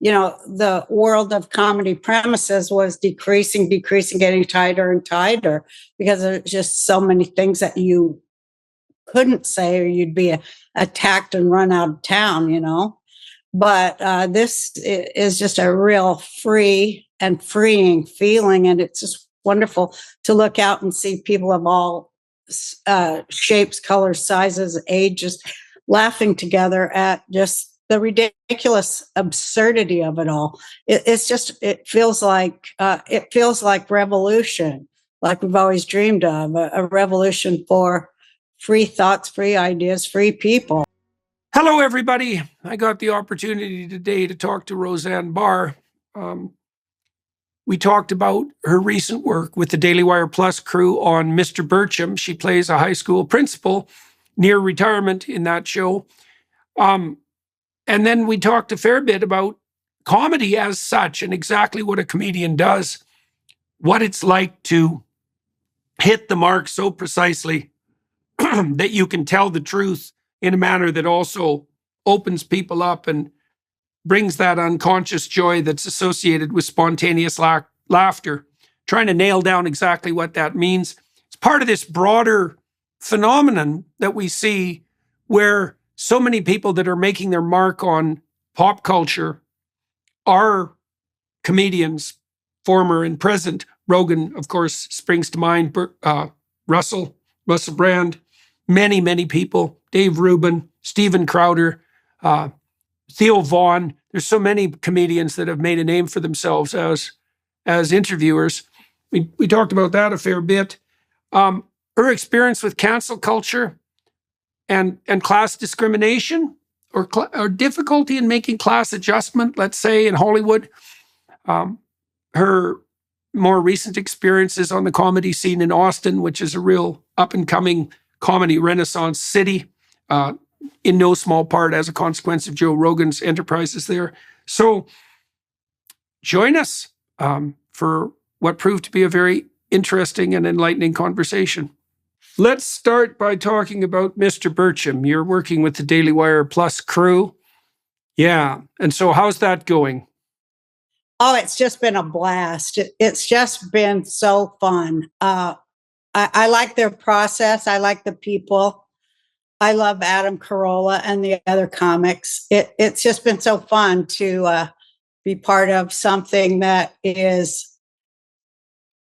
the world of comedy premises was decreasing, getting tighter and tighter because there's just so many things that you couldn't say or you'd be attacked and run out of town. But this is just a real free and freeing feeling. And it's just wonderful to look out and see people of all shapes, colors, sizes, ages laughing together at just the ridiculous absurdity of it all. It feels like revolution, like we've always dreamed of, a revolution for free thoughts, free ideas, free people. Hello, everybody. I got the opportunity today to talk to Roseanne Barr. We talked about her recent work with the Daily Wire Plus crew on Mr. Bircham. She plays a high school principal near retirement in that show. And then we talked a fair bit about comedy as such and exactly what a comedian does, what it's like to hit the mark so precisely that you can tell the truth in a manner that also opens people up and brings that unconscious joy that's associated with spontaneous laughter, trying to nail down exactly what that means. It's part of this broader phenomenon that we see where so many people that are making their mark on pop culture are comedians, former and present. Rogan, of course, springs to mind. Russell Brand, many people, Dave Rubin, Steven Crowder, Theo Vaughn. There's so many comedians that have made a name for themselves as interviewers. We talked about that a fair bit. Her experience with cancel culture and class discrimination or difficulty in making class adjustment, let's say, in Hollywood. Her more recent experiences on the comedy scene in Austin, which is a real up-and-coming comedy renaissance city, in no small part as a consequence of Joe Rogan's enterprises there. So join us for what proved to be a very interesting and enlightening conversation. Let's start by talking about Mr. Bircham. You're working with the Daily Wire Plus crew. Yeah. And so how's that going? Oh, it's just been a blast. It's just been so fun. I like their process. I like the people. I love Adam Carolla and the other comics. It's just been so fun to be part of something that is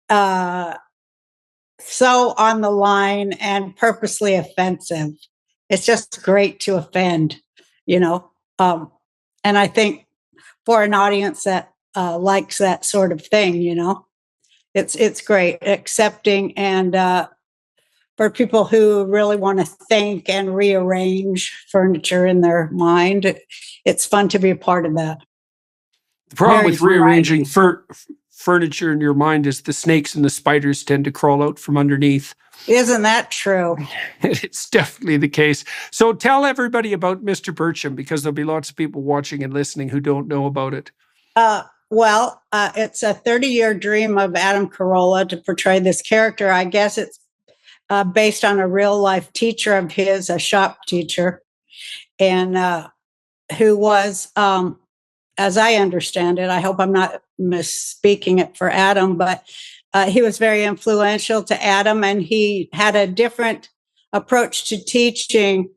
so on the line and purposely offensive. It's just great to offend, and I think for an audience that likes that sort of thing, it's great, accepting, and for people who really want to think and rearrange furniture in their mind, it's fun to be a part of that. The problem with rearranging furniture in your mind is the snakes and the spiders tend to crawl out from underneath. Isn't that true? It's definitely the case. So tell everybody about Mr. Bircham, because there'll be lots of people watching and listening who don't know about it. It's a 30-year dream of Adam Carolla to portray this character. I guess it's based on a real-life teacher of his, a shop teacher, and who was, as I understand it, I hope I'm not misspeaking it for Adam, but he was very influential to Adam, and he had a different approach to teaching.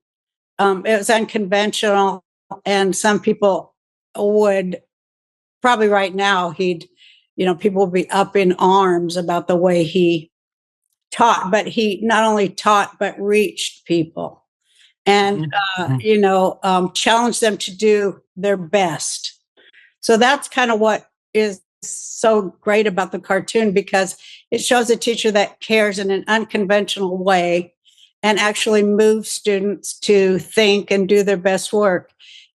It was unconventional, and some people would probably right now people would be up in arms about the way he taught, but he not only taught but reached people and challenged them to do their best. So that's kind of what is so great about the cartoon, because it shows a teacher that cares in an unconventional way and actually moves students to think and do their best work.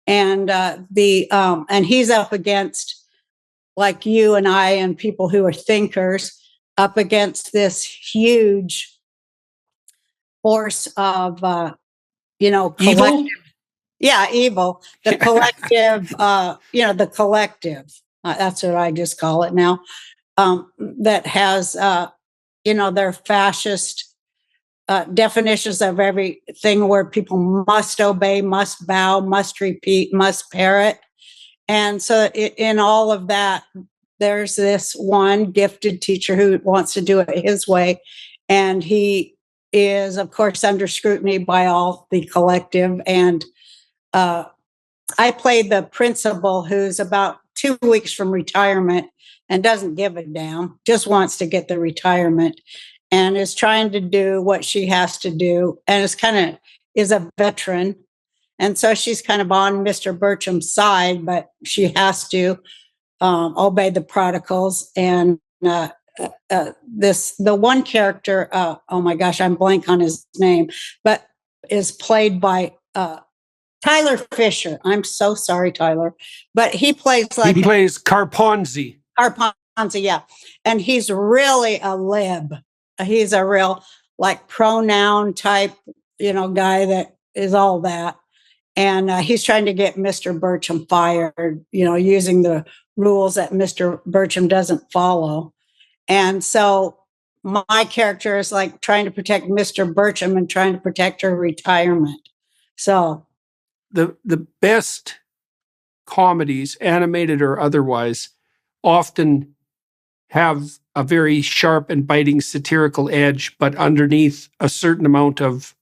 And and he's up against, like you and I and people who are thinkers, up against this huge force of collective. Evil? Yeah, evil. The collective. The collective. That's what I just call it now. That has their fascist definitions of everything, where people must obey, must bow, must repeat, must parrot. And so in all of that, there's this one gifted teacher who wants to do it his way. And he is, of course, under scrutiny by all the collective. And I played the principal who's about 2 weeks from retirement and doesn't give a damn, just wants to get the retirement and is trying to do what she has to do. And is a veteran. And so she's kind of on Mr. Burcham's side, but she has to obey the protocols. And the one character, oh my gosh, I'm blank on his name, but is played by Tyler Fisher. I'm so sorry, Tyler, but he plays Carponzi. Carponzi, yeah, and he's really a lib. He's a real pronoun type, guy that is all that. And he's trying to get Mr. Burcham fired, using the rules that Mr. Burcham doesn't follow. And so my character is trying to protect Mr. Burcham and trying to protect her retirement. So the best comedies, animated or otherwise, often have a very sharp and biting satirical edge, but underneath a certain amount of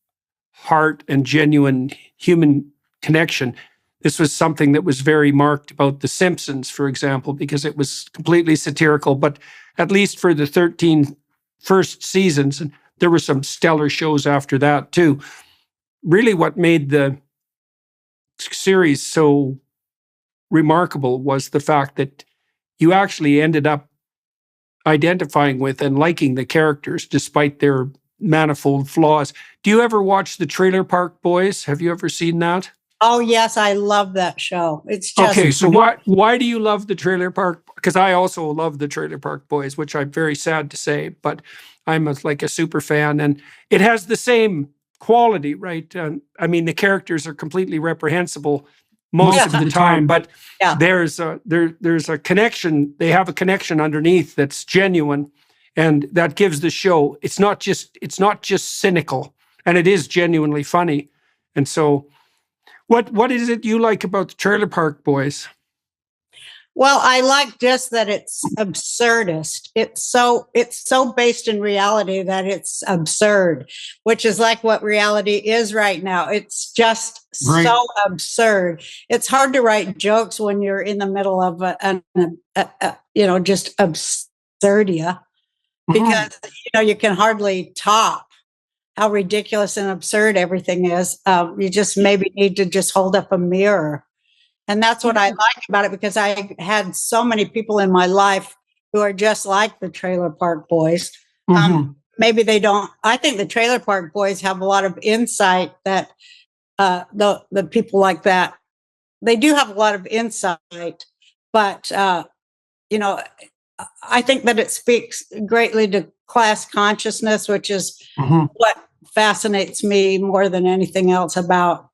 heart and genuine human connection. This was something that was very marked about The Simpsons, for example, because it was completely satirical, but at least for the 13 first seasons, and there were some stellar shows after that too. Really what made the series so remarkable was the fact that you actually ended up identifying with and liking the characters despite their manifold flaws. Do you ever watch the Trailer Park Boys? Have you ever seen that? Oh, yes, I love that show. It's just okay. So why do you love the Trailer Park? Because I also love the Trailer Park Boys, which I'm very sad to say, but I'm a super fan, and it has the same quality, right? I mean, the characters are completely reprehensible most of the time, but there's a connection. They have a connection underneath that's genuine, and that gives the show. It's not just cynical, and it is genuinely funny. And so, what is it you like about the Trailer Park Boys? Well, I like just that it's absurdist. It's so based in reality that it's absurd, which is like what reality is right now. It's just so absurd. It's hard to write jokes when you're in the middle of just absurdia, because you can hardly top how ridiculous and absurd everything is. You just maybe need to just hold up a mirror. And that's what I like about it, because I had so many people in my life who are just like the Trailer Park Boys. Maybe they don't. I think the Trailer Park Boys have a lot of insight that the people like that, they do have a lot of insight. But, I think that it speaks greatly to class consciousness, which is what fascinates me more than anything else about,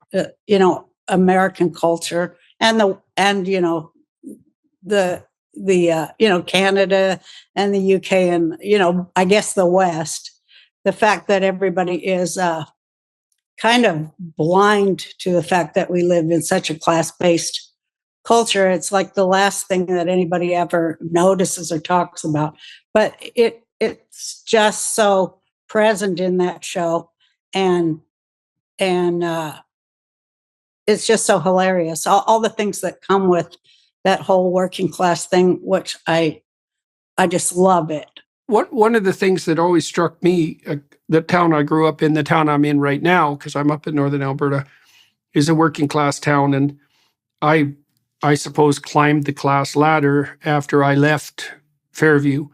American culture. And Canada and the UK and, I guess the West, the fact that everybody is kind of blind to the fact that we live in such a class-based culture. It's like the last thing that anybody ever notices or talks about. But it's just so present in that show. And it's just so hilarious. All the things that come with that whole working class thing, which I just love it. One of the things that always struck me, the town I grew up in, the town I'm in right now, because I'm up in northern Alberta, is a working class town. And I suppose climbed the class ladder after I left Fairview.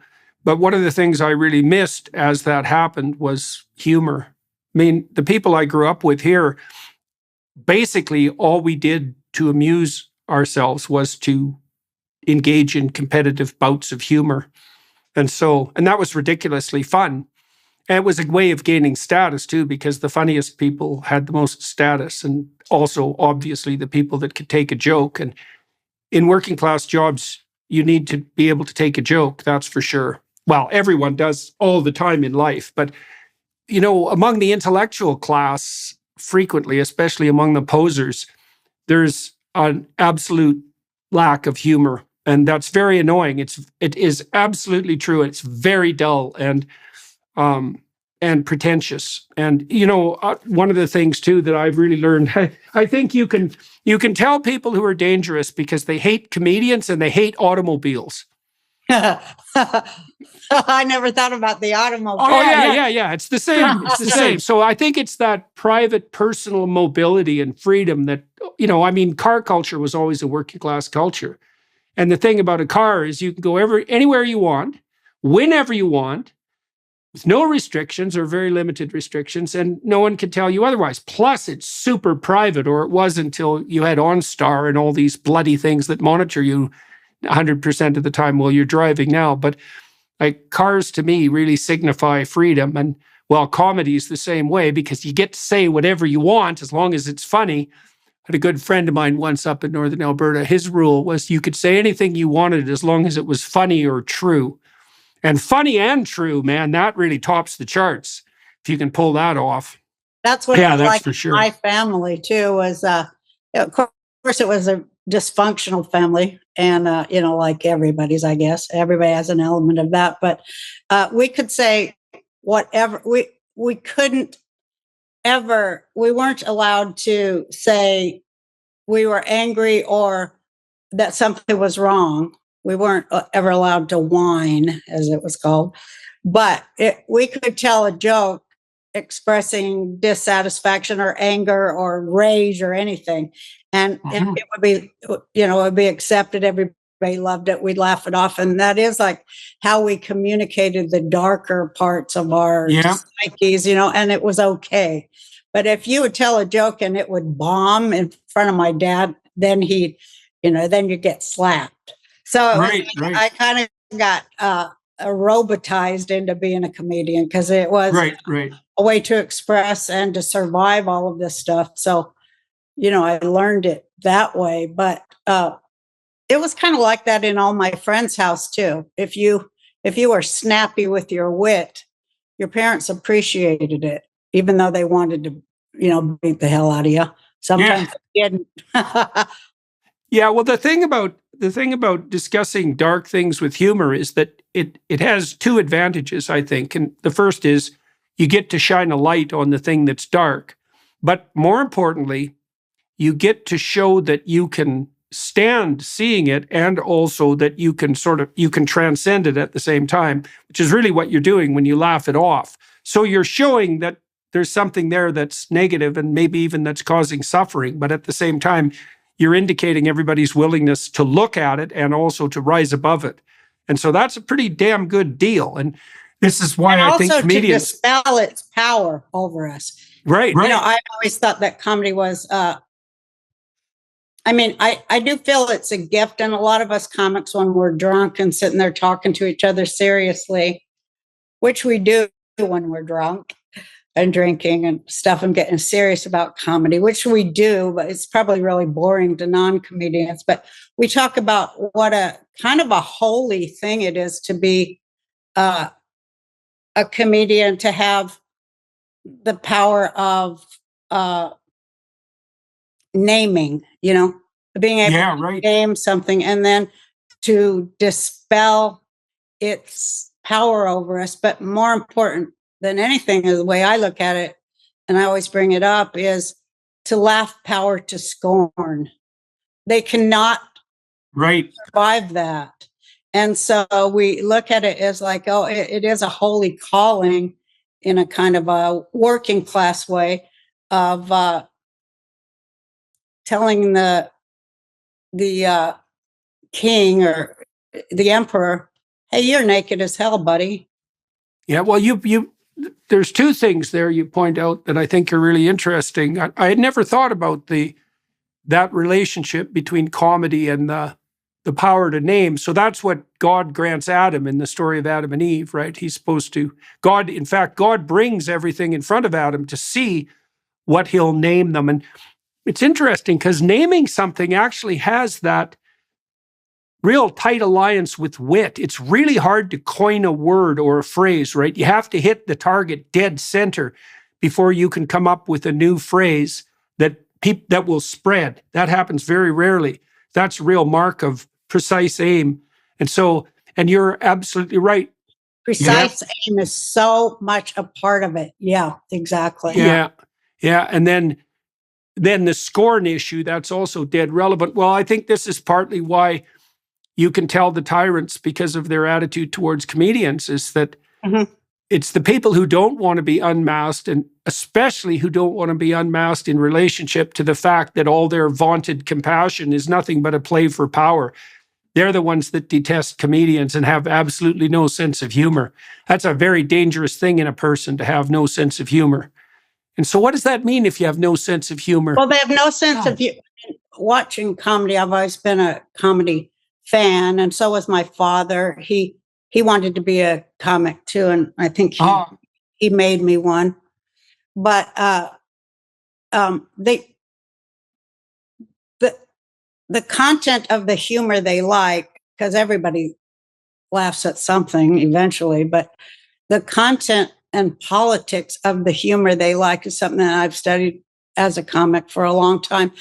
But one of the things I really missed as that happened was humor. I mean, the people I grew up with here, basically all we did to amuse ourselves was to engage in competitive bouts of humor. And that was ridiculously fun. And it was a way of gaining status too, because the funniest people had the most status, and also obviously the people that could take a joke. And in working class jobs, you need to be able to take a joke, that's for sure. Well, everyone does all the time in life, but among the intellectual class, frequently, especially among the posers, there's an absolute lack of humor. And that's very annoying. It is absolutely true. It's very dull and pretentious. And, one of the things too that I've really learned, I think you can tell people who are dangerous because they hate comedians and they hate automobiles. I never thought about the automobile. Oh, yeah. It's the same. It's the same. So I think it's that private, personal mobility and freedom that, car culture was always a working class culture. And the thing about a car is you can go anywhere you want, whenever you want, with no restrictions or very limited restrictions, and no one can tell you otherwise. Plus, it's super private, or it was until you had OnStar and all these bloody things that monitor you 100% of the time while you're driving now. But cars to me really signify freedom. And comedy is the same way because you get to say whatever you want as long as it's funny. I had a good friend of mine once up in Northern Alberta. His rule was you could say anything you wanted as long as it was funny or true. And funny and true, man, that really tops the charts if you can pull that off. That's what that's like for sure. My family too was, of course, it was a dysfunctional family, and like everybody's, I guess everybody has an element of that. But we could say whatever. We couldn't ever. We weren't allowed to say we were angry or that something was wrong. We weren't ever allowed to whine, as it was called. But we could tell a joke expressing dissatisfaction or anger or rage or anything. And it would be, it would be accepted. Everybody loved it. We'd laugh it off. And that is like how we communicated the darker parts of our psyches, and it was okay. But if you would tell a joke and it would bomb in front of my dad, then then you get slapped. So I kind of got robotized into being a comedian because it was a way to express and to survive all of this stuff. So, I learned it that way. But it was kind of like that in all my friends' house too. If you were snappy with your wit, your parents appreciated it, even though they wanted to, beat the hell out of you. Sometimes they didn't. Yeah, well, the thing about discussing dark things with humor is that it has two advantages, I think. And the first is you get to shine a light on the thing that's dark. But more importantly, you get to show that you can stand seeing it and also that you can transcend it at the same time, which is really what you're doing when you laugh it off. So you're showing that there's something there that's negative and maybe even that's causing suffering, but at the same time, you're indicating everybody's willingness to look at it and also to rise above it. And so that's a pretty damn good deal. And this is why I think comedians... to dispel its power over us. Right. I always thought that comedy was... I do feel it's a gift. And a lot of us comics, when we're drunk and sitting there talking to each other seriously, which we do when we're drunk and drinking and stuff and getting serious about comedy, which we do, but it's probably really boring to non-comedians. But we talk about what a kind of a holy thing it is to be a comedian, to have the power of naming, being able to name something and then to dispel its power over us. But more important than anything, is the way I look at it, and I always bring it up, is to laugh power to scorn. They cannot survive that. And so we look at it as like, it is a holy calling in a kind of a working class way of telling the king or the emperor, hey, you're naked as hell, buddy. Yeah, well, there's two things there you point out that I think are really interesting. I had never thought about that relationship between comedy and the power to name. So that's what God grants Adam in the story of Adam and Eve, right? He's supposed to, God brings everything in front of Adam to see what he'll name them. And it's interesting because naming something actually has that real tight alliance with wit. It's really hard to coin a word or a phrase, right? You have to hit the target dead center before you can come up with a new phrase that will spread. That happens very rarely. That's a real mark of precise aim. And so, and you're absolutely right. Precise aim is so much a part of it. Yeah, exactly. Yeah. Yeah. And then the scorn issue, that's also dead relevant. Well, I think this is partly why you can tell the tyrants, because of their attitude towards comedians, is that it's the people who don't want to be unmasked, and especially who don't want to be unmasked in relationship to the fact that all their vaunted compassion is nothing but a play for power. They're the ones that detest comedians and have absolutely no sense of humor. That's a very dangerous thing in a person, to have no sense of humor. And so what does that mean if you have no sense of humor? Well, they have no sense of humor. Watching comedy, I've always been a comedy fan, and so was my father. He wanted to be a comic too, and I think he made me one. But the content of the humor they like, because everybody laughs at something eventually, but the content and politics of the humor they like is something that I've studied as a comic for a long time.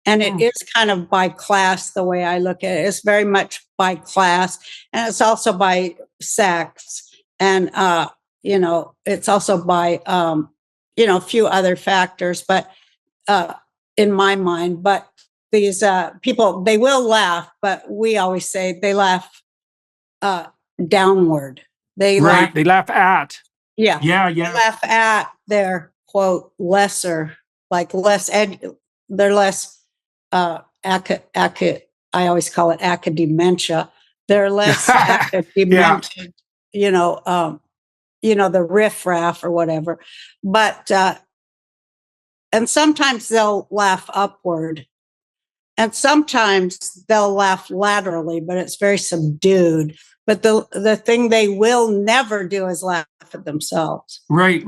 And it is kind of by class, the way I look at it. It's very much by class, and it's also by sex. And, it's also by, a few other factors, but in my mind, but these people, they will laugh, but we always say they laugh downward. They laugh at. Yeah. They laugh at their quote lesser, like they're less I always call it academia. They're less academic, the riffraff or whatever. But and sometimes they'll laugh upward, and sometimes they'll laugh laterally, but it's very subdued. But the thing they will never do is laugh at themselves. Right.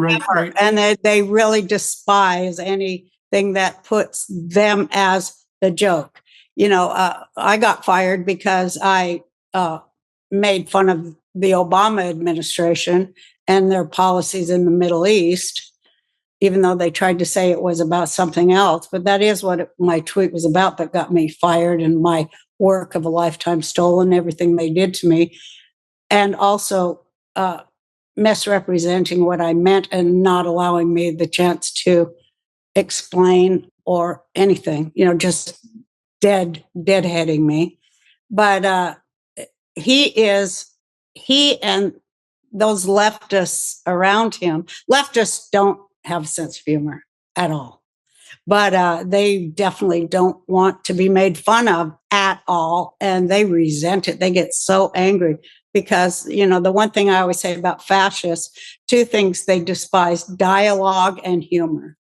And they really despise anything that puts them as the joke. I got fired because I made fun of the Obama administration and their policies in the Middle East, even though they tried to say it was about something else. But that is what my tweet was about, that got me fired and my work of a lifetime stolen, everything they did to me. And also misrepresenting what I meant and not allowing me the chance to explain or anything, just deadheading me. But he and those leftists around him, leftists don't have a sense of humor at all. But they definitely don't want to be made fun of at all. And they resent it. They get so angry because, the one thing I always say about fascists, two things they despise: dialogue and humor.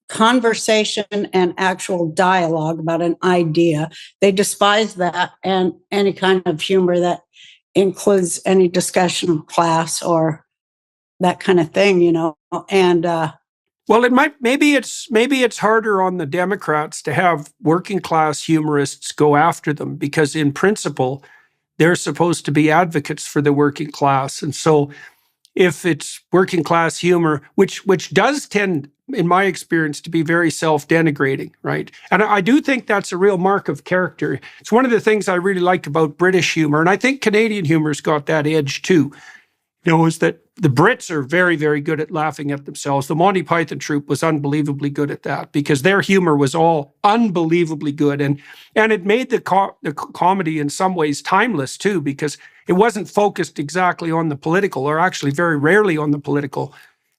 Conversation and actual dialogue about an idea. They despise that, and any kind of humor that includes any discussion of class or that kind of thing, and well, maybe it's harder on the Democrats to have working class humorists go after them, because in principle they're supposed to be advocates for the working class. And so if it's working class humor, which does tend, in my experience, to be very self-denigrating, right? And I do think that's a real mark of character. It's one of the things I really like about British humor, and I think Canadian humor's got that edge too. Is that the Brits are very, very good at laughing at themselves. The Monty Python troupe was unbelievably good at that, because their humor was all unbelievably good. And it made the comedy in some ways timeless too, because it wasn't focused exactly on the political, or actually very rarely on the political.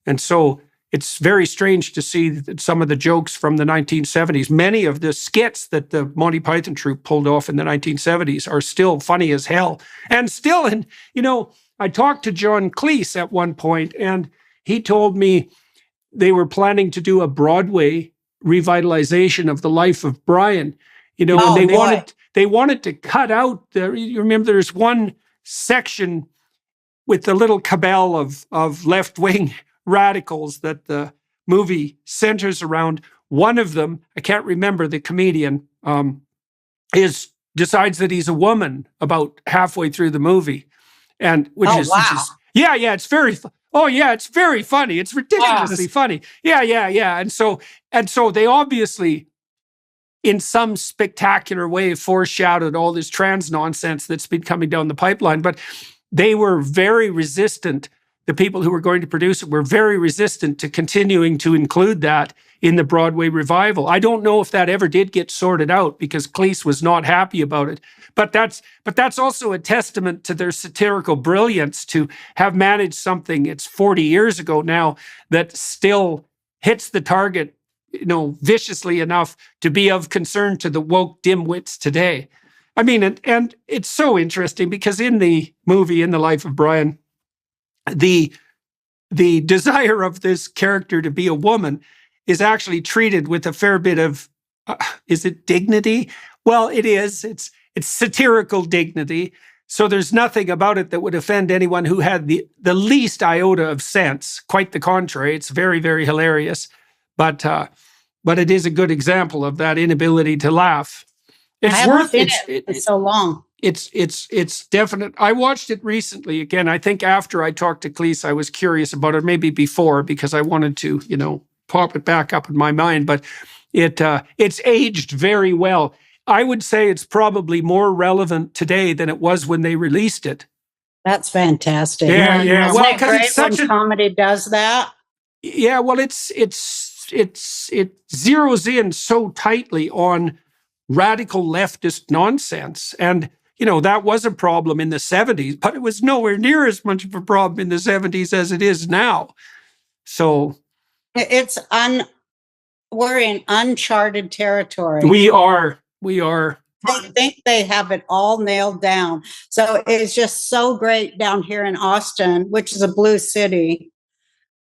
And so it's very strange to see that some of the jokes from the 1970s, many of the skits that the Monty Python troupe pulled off in the 1970s are still funny as hell. And still, I talked to John Cleese at one point, and he told me they were planning to do a Broadway revitalization of the life of Brian, and they wanted to cut out you remember there's one section with the little cabal of left-wing radicals that the movie centers around. One of them, I can't remember the comedian, decides that he's a woman about halfway through the movie. And which is it's very it's very funny. It's ridiculously funny. Yeah. And so they obviously in some spectacular way foreshadowed all this trans nonsense that's been coming down the pipeline. But they were very resistant. The people who were going to produce it were very resistant to continuing to include that in the Broadway revival. I don't know if that ever did get sorted out because Cleese was not happy about it. But that's also a testament to their satirical brilliance to have managed something, it's 40 years ago now, that still hits the target, viciously enough to be of concern to the woke dimwits today. I mean, and it's so interesting because in the movie, In the Life of Brian, the desire of this character to be a woman is actually treated with a fair bit of, is it dignity? Well, it is. It's satirical dignity. So there's nothing about it that would offend anyone who had the least iota of sense. Quite the contrary. It's very, very hilarious. But it is a good example of that inability to laugh. I haven't seen it for so long. It's definite. I watched it recently again. I think after I talked to Cleese, I was curious about it, maybe before, because I wanted to, pop it back up in my mind. But it's aged very well. I would say it's probably more relevant today than it was when they released it. That's fantastic. Yeah. Well, because it's such a comedy does that. Yeah. Well, it zeroes in so tightly on radical leftist nonsense. And, that was a problem in the 70s, but it was nowhere near as much of a problem in the 70s as it is now. So we're in uncharted territory. We are. I think they have it all nailed down. So it's just so great down here in Austin, which is a blue city.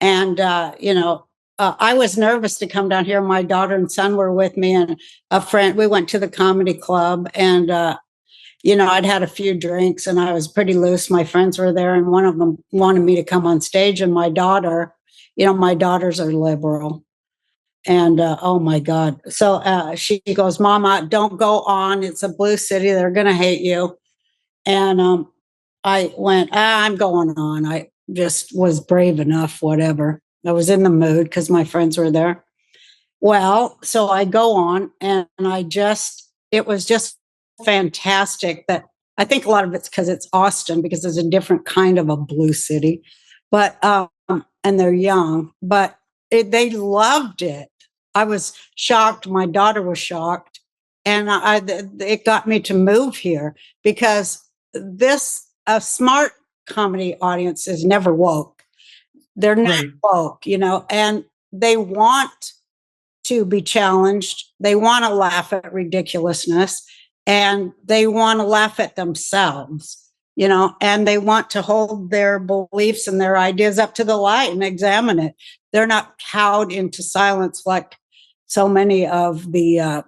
And, I was nervous to come down here. My daughter and son were with me and a friend. We went to the comedy club and, I'd had a few drinks and I was pretty loose. My friends were there and one of them wanted me to come on stage. And my daughter, my daughters are liberal. And, oh my God. So she goes, Mama, don't go on. It's a blue city. They're going to hate you. And I went, I'm going on. I just was brave enough, whatever. I was in the mood because my friends were there. Well, so I go on and it was just fantastic. That I think a lot of it's because it's Austin, because it's a different kind of a blue city, but, and they're young, but they loved it. I was shocked. My daughter was shocked. And it got me to move here because a smart comedy audience is never woke. They're not woke, and they want to be challenged. They want to laugh at ridiculousness and they want to laugh at themselves, and they want to hold their beliefs and their ideas up to the light and examine it. They're not cowed into silence like so many of the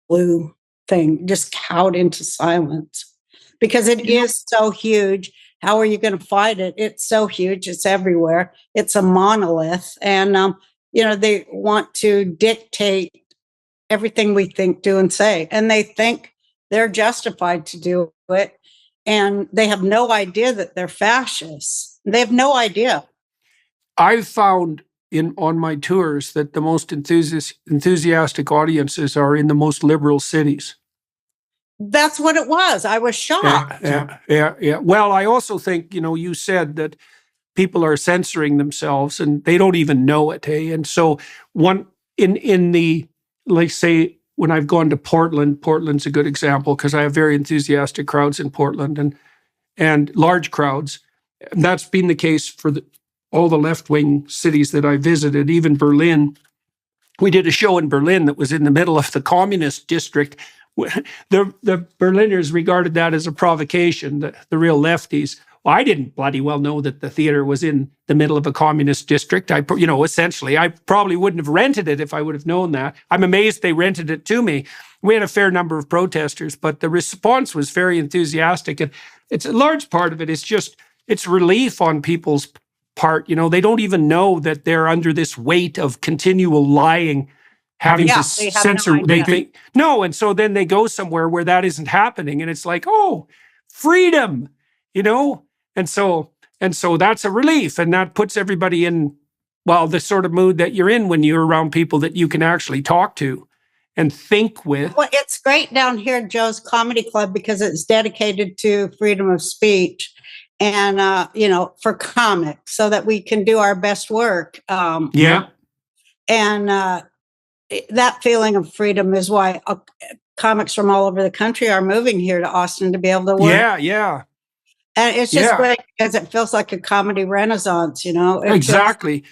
blue thing, just cowed into silence because it is so huge. How are you going to fight it? It's so huge. It's everywhere. It's a monolith. And, they want to dictate everything we think, do, and say. And they think they're justified to do it. And they have no idea that they're fascists. They have no idea. I've found on my tours that the most enthusiastic audiences are in the most liberal cities. That's what it was. I was shocked. Yeah. Well, I also think, you said that people are censoring themselves and they don't even know it. Hey? And so in the, like, say, when I've gone to Portland's a good example because I have very enthusiastic crowds in Portland and large crowds. And that's been the case for all the left-wing cities that I visited, even Berlin. We did a show in Berlin that was in the middle of the communist district. The Berliners regarded that as a provocation, the real lefties. Well, I didn't bloody well know that the theater was in the middle of a communist district. Essentially, I probably wouldn't have rented it if I would have known that. I'm amazed they rented it to me. We had a fair number of protesters, but the response was very enthusiastic. And it's a large part of it is just, it's relief on people's part. They don't even know that they're under this weight of continual lying, having to censor. They think, no. And so then they go somewhere where that isn't happening. And it's like, oh, freedom, And so that's a relief. And that puts everybody in, the sort of mood that you're in when you're around people that you can actually talk to. and think with. Well, it's great down here at Joe's Comedy Club because it's dedicated to freedom of speech and, for comics so that we can do our best work. Yeah. And that feeling of freedom is why comics from all over the country are moving here to Austin to be able to work. Yeah. And it's just great because it feels like a comedy renaissance, Exactly.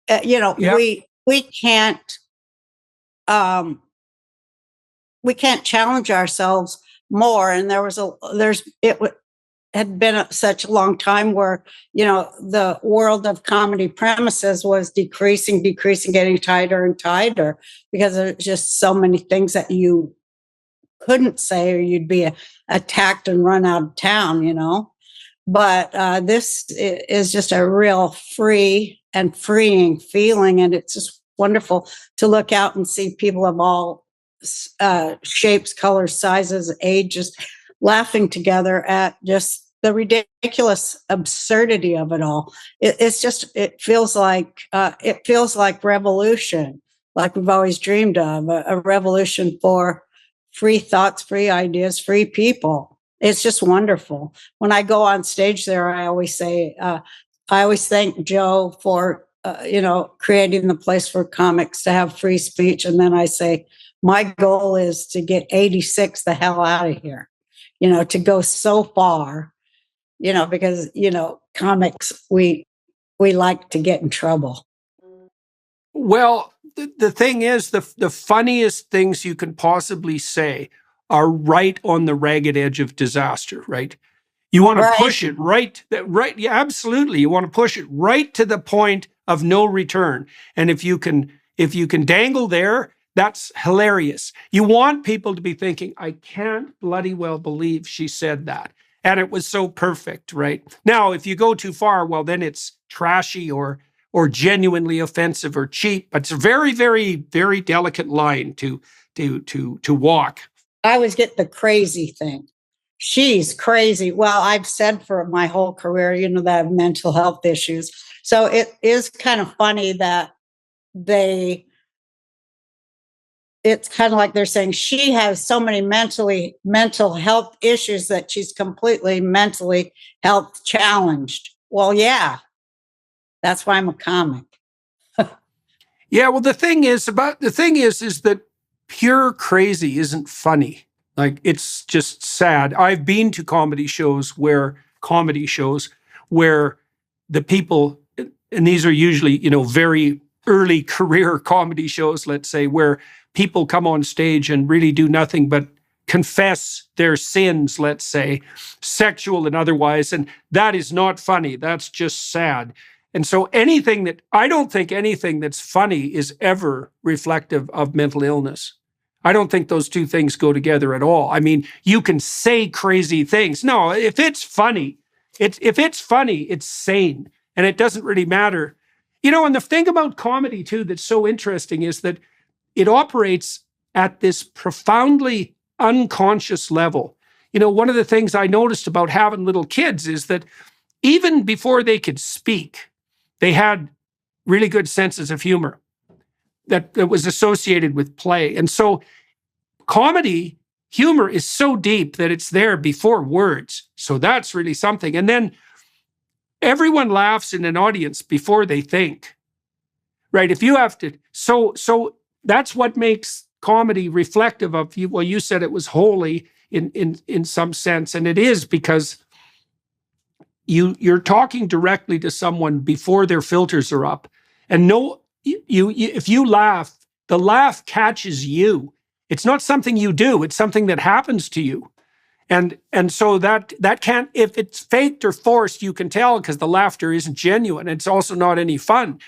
We can't we can't challenge ourselves more. And had been such a long time where, the world of comedy premises was decreasing, getting tighter and tighter because there's just so many things that you couldn't say or you'd be attacked and run out of town. But this is just a real free and freeing feeling. And it's just wonderful to look out and see people of all shapes, colors, sizes, ages, laughing together at just the ridiculous absurdity of it all. It feels like revolution, like we've always dreamed of, a revolution for free thoughts, free ideas, free people. It's just wonderful. When I go on stage there, I always thank Joe for, creating the place for comics to have free speech. And then I say, my goal is to get 86 the hell out of here, to go so far, because, comics, we like to get in trouble. Well, the thing is, the funniest things you can possibly say are right on the ragged edge of disaster, right? You want to push it right. Yeah, absolutely. You want to push it right to the point of no return. And if you can dangle there, that's hilarious. You want people to be thinking, I can't bloody well believe she said that. And it was so perfect, right? Now, if you go too far, well, then it's trashy or genuinely offensive or cheap. But it's a very, very, very delicate line to walk. I always get the crazy thing. She's crazy. Well, I've said for my whole career, that I have mental health issues. So it is kind of funny that it's kind of like they're saying she has so many mental health issues that she's completely mentally health challenged. Well, yeah, that's why I'm a comic. Yeah. Well, the thing is that pure crazy isn't funny. Like, it's just sad. I've been to comedy shows where the people, and these are usually, very early career comedy shows, let's say, where people come on stage and really do nothing but confess their sins, let's say, sexual and otherwise. And that is not funny. That's just sad. And so I don't think anything that's funny is ever reflective of mental illness. I don't think those two things go together at all. I mean, you can say crazy things. No, if it's funny, it's sane. And it doesn't really matter. And the thing about comedy, too, that's so interesting is that it operates at this profoundly unconscious level. One of the things I noticed about having little kids is that even before they could speak, they had really good senses of humor that was associated with play. And so humor is so deep that it's there before words. So that's really something. And then everyone laughs in an audience before they think, right? If you have to, so that's what makes comedy reflective of you. Well, you said it was holy in some sense, and it is, because you're talking directly to someone before their filters are up. And if you laugh, the laugh catches you. It's not something you do, it's something that happens to you. And so that can't, if it's faked or forced, you can tell because the laughter isn't genuine. It's also not any fun.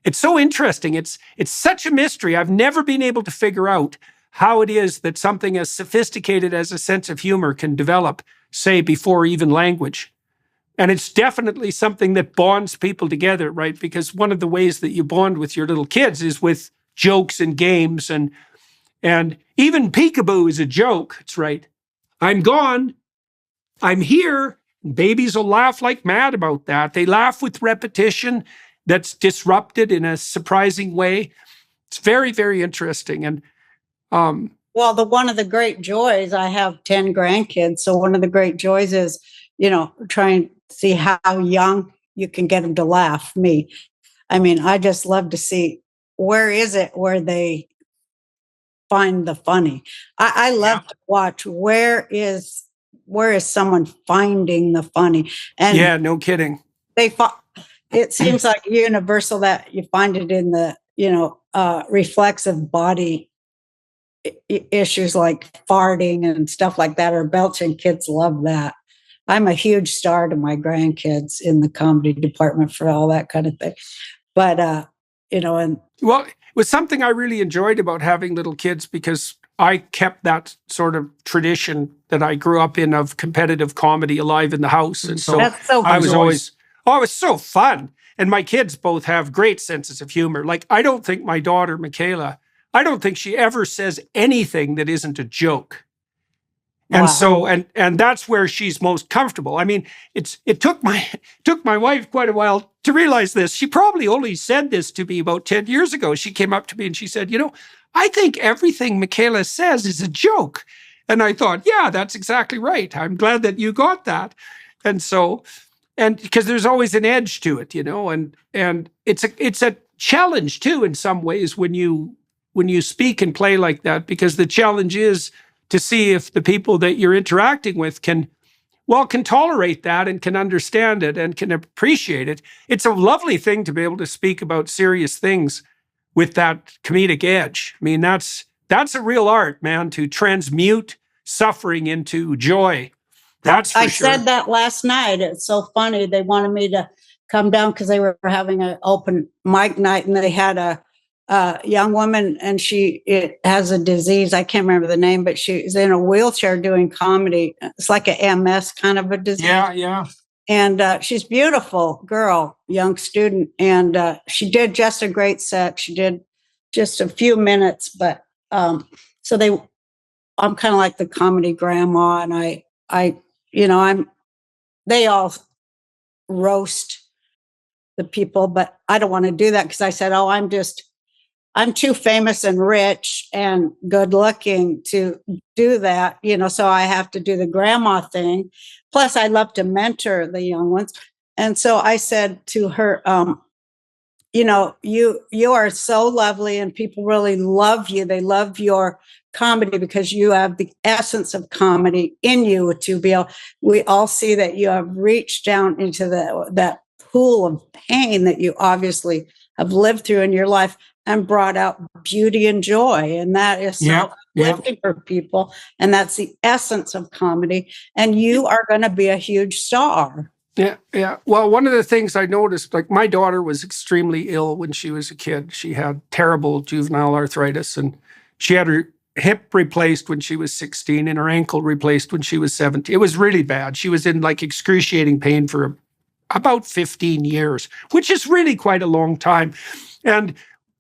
It's so interesting. It's such a mystery. I've never been able to figure out how it is that something as sophisticated as a sense of humor can develop, say, before even language. And it's definitely something that bonds people together, right? Because one of the ways that you bond with your little kids is with jokes and games, and even peekaboo is a joke. It's right. I'm gone. I'm here. Babies will laugh like mad about that. They laugh with repetition that's disrupted in a surprising way. It's very, very interesting. And Well, one of the great joys, I have 10 grandkids. So one of the great joys is, trying to see how young you can get them to laugh. I mean, I just love to see where is it where they find the funny. I love to watch where is someone finding the funny. And yeah, no kidding. It seems like universal that you find it in the, reflexive body issues like farting and stuff like that, or belching. Kids love that. I'm a huge star to my grandkids in the comedy department for all that kind of thing. But, and well, it was something I really enjoyed about having little kids, because I kept that sort of tradition that I grew up in of competitive comedy alive in the house. And so that's so I was cool. always, oh, it was so fun. And my kids both have great senses of humor. Like, I don't think my daughter, Michaela, I don't think she ever says anything that isn't a joke. And Wow. so, and that's where she's most comfortable. I mean, it took my wife quite a while to realize this. She probably only said this to me about 10 years ago. She came up to me and she said, I think everything Michaela says is a joke. And I thought, yeah, that's exactly right. I'm glad that you got that. And so, and because there's always an edge to it, and it's a challenge too, in some ways, when you speak and play like that, because the challenge is to see if the people that you're interacting with can tolerate that and can understand it and can appreciate it. It's a lovely thing to be able to speak about serious things with that comedic edge. I mean, that's a real art, man, to transmute suffering into joy. That's for sure. I said that last night. It's so funny. They wanted me to come down because they were having an open mic night, and they had a young woman, and it has a disease. I can't remember the name, but she's in a wheelchair doing comedy. It's like an MS kind of a disease. Yeah. And she's beautiful girl, young student. And she did just a great set. She did just a few minutes, but I'm kind of like the comedy grandma, and they all roast the people, but I don't want to do that because I said, I'm too famous and rich and good looking to do that, so I have to do the grandma thing. Plus, I love to mentor the young ones. And so I said to her, you are so lovely and people really love you. They love your comedy because you have the essence of comedy in you we all see that you have reached down into that pool of pain that you obviously have lived through in your life and brought out beauty and joy. And that is so uplifting for people. And that's the essence of comedy. And you are going to be a huge star. Yeah. Well, one of the things I noticed, like, my daughter was extremely ill when she was a kid. She had terrible juvenile arthritis, and she had her hip replaced when she was 16 and her ankle replaced when she was 17. It was really bad. She was in like excruciating pain for about 15 years, which is really quite a long time. And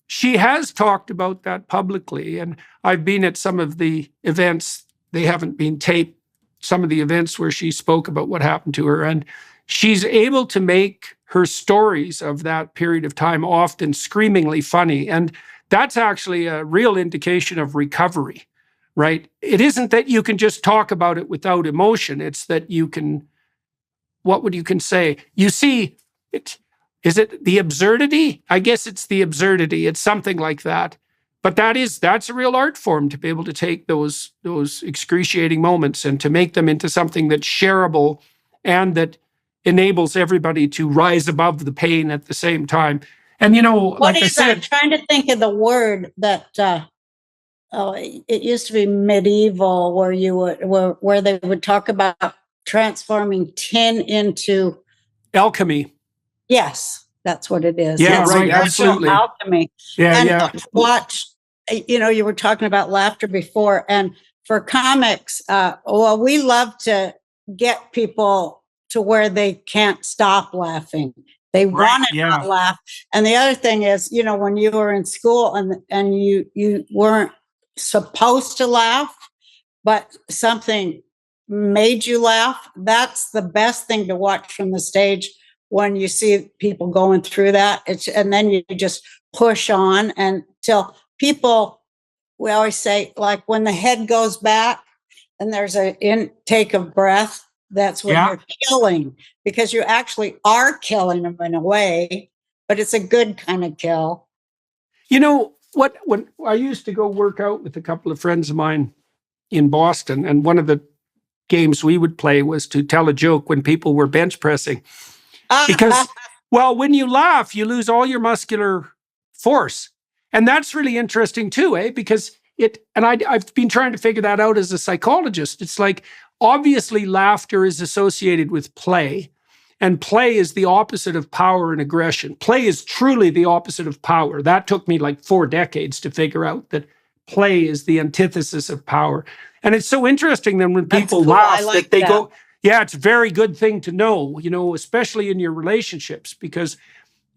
she has talked about that publicly. And I've been at some of the events, they haven't been taped, some of the events where she spoke about what happened to her. And she's able to make her stories of that period of time often screamingly funny. And that's actually a real indication of recovery, right? It isn't that you can just talk about it without emotion. It's that you can, you can say? You see, is it the absurdity? I guess it's the absurdity. It's something like that. But that's a real art form, to be able to take those excruciating moments and to make them into something that's shareable and that enables everybody to rise above the pain at the same time. And, like I said, I'm trying to think of the word that, it used to be medieval, where they would talk about transforming tin into alchemy. Yes, that's what it is. Yeah, it's right. Absolutely. Alchemy. Yeah. Watch, you were talking about laughter before. And for comics, we love to get people to where they can't stop laughing. They want to not laugh. And the other thing is, when you were in school and you weren't supposed to laugh, but something made you laugh, that's the best thing to watch from the stage when you see people going through that. And then you just push on until people we always say, like when the head goes back and there's an intake of breath, that's when you're killing, because you actually are killing them in a way, but it's a good kind of kill. You know what? When I used to go work out with a couple of friends of mine in Boston, and one of the games we would play was to tell a joke when people were bench pressing. Because, well, when you laugh, you lose all your muscular force. And that's really interesting too, eh? Because I've been trying to figure that out as a psychologist. It's like, obviously, laughter is associated with play. And play is the opposite of power and aggression. Play is truly the opposite of power. That took me like 4 decades to figure out that play is the antithesis of power. And it's so interesting then when people laugh that they go, yeah, it's a very good thing to know, especially in your relationships, because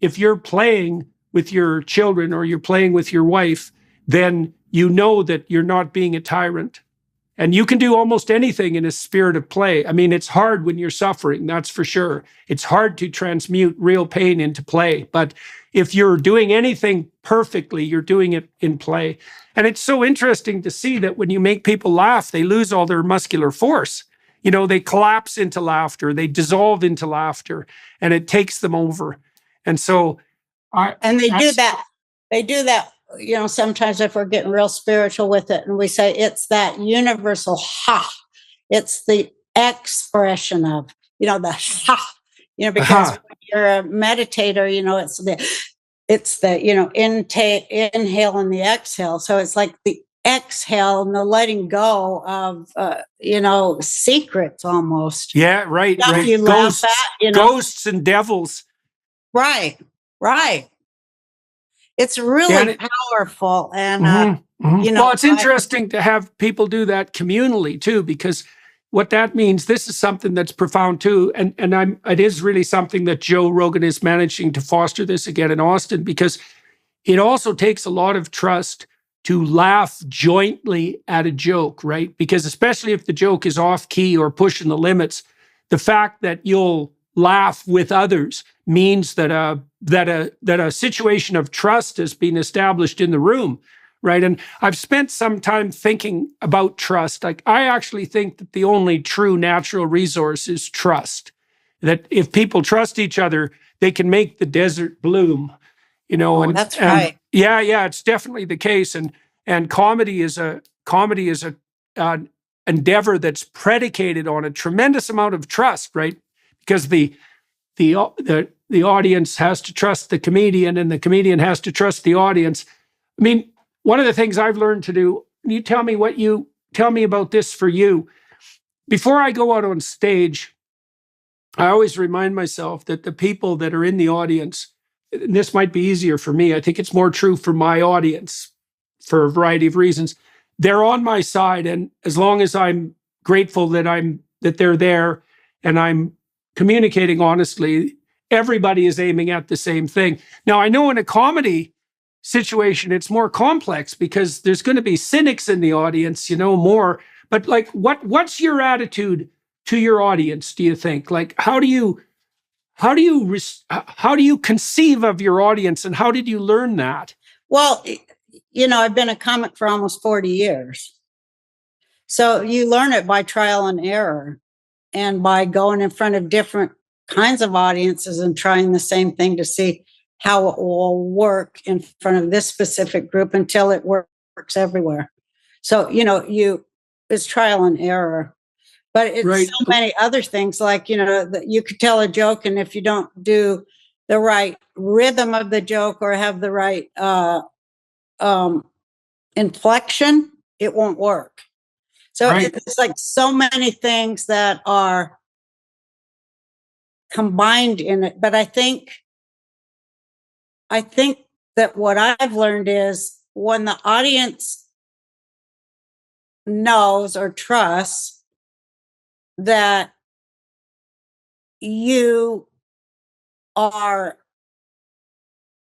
if you're playing with your children or you're playing with your wife, then you know that you're not being a tyrant. And you can do almost anything in a spirit of play. I mean, it's hard when you're suffering, that's for sure. It's hard to transmute real pain into play. But if you're doing anything perfectly, you're doing it in play. And it's so interesting to see that when you make people laugh, they lose all their muscular force. They collapse into laughter, they dissolve into laughter, and it takes them over. And so they do that. They do that, sometimes if we're getting real spiritual with it, and we say it's that universal ha. It's the expression of, the ha, because when you're a meditator, it's the inhale and the exhale. So it's like the exhale and the letting go of, secrets almost. Yeah, right. Right. You ghosts, laugh at, ghosts and devils. Right. It's really powerful. And, well, it's interesting to have people do that communally too, because what that means, this is something that's profound too. And it is really something that Joe Rogan is managing to foster this again in Austin, because it also takes a lot of trust to laugh jointly at a joke, right? Because especially if the joke is off key or pushing the limits, the fact that you'll laugh with others means that a situation of trust has been established in the room, right? And I've spent some time thinking about trust. Like, I actually think that the only true natural resource is trust. That if people trust each other, they can make the desert bloom. That's right. Yeah, it's definitely the case. And comedy is a endeavor that's predicated on a tremendous amount of trust, right? Because the audience has to trust the comedian, and the comedian has to trust the audience. I mean, one of the things I've learned to do, you tell me about this for you. Before I go out on stage, I always remind myself that the people that are in the audience, and this might be easier for me, I think it's more true for my audience for a variety of reasons, they're on my side. And as long as I'm grateful that they're there and I'm communicating honestly, everybody is aiming at the same thing. Now, I know in a comedy situation, it's more complex because there's going to be cynics in the audience, more. But like, what's your attitude to your audience, do you think? Like, how do you conceive of your audience, and how did you learn that? Well, I've been a comic for almost 40 years. So you learn it by trial and error, and by going in front of different kinds of audiences and trying the same thing to see how it will work in front of this specific group until it works everywhere. So, it's trial and error. But it's right. So many other things, like, that you could tell a joke, and if you don't do the right rhythm of the joke or have the right inflection, it won't work. So right. It's like so many things that are combined in it. But I think that what I've learned is when the audience knows or trusts that you are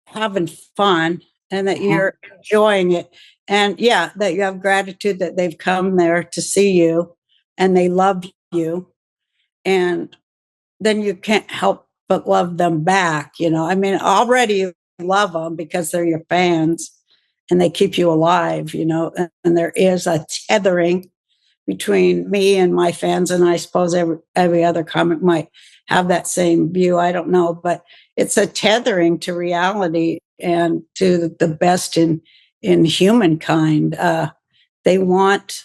having fun and that you're enjoying it, and that you have gratitude that they've come there to see you and they love you, and then you can't help but love them back. I mean, already you love them because they're your fans, and they keep you alive, and there is a tethering between me and my fans. And I suppose every other comic might have that same view. I don't know, but it's a tethering to reality and to the best in humankind. They want,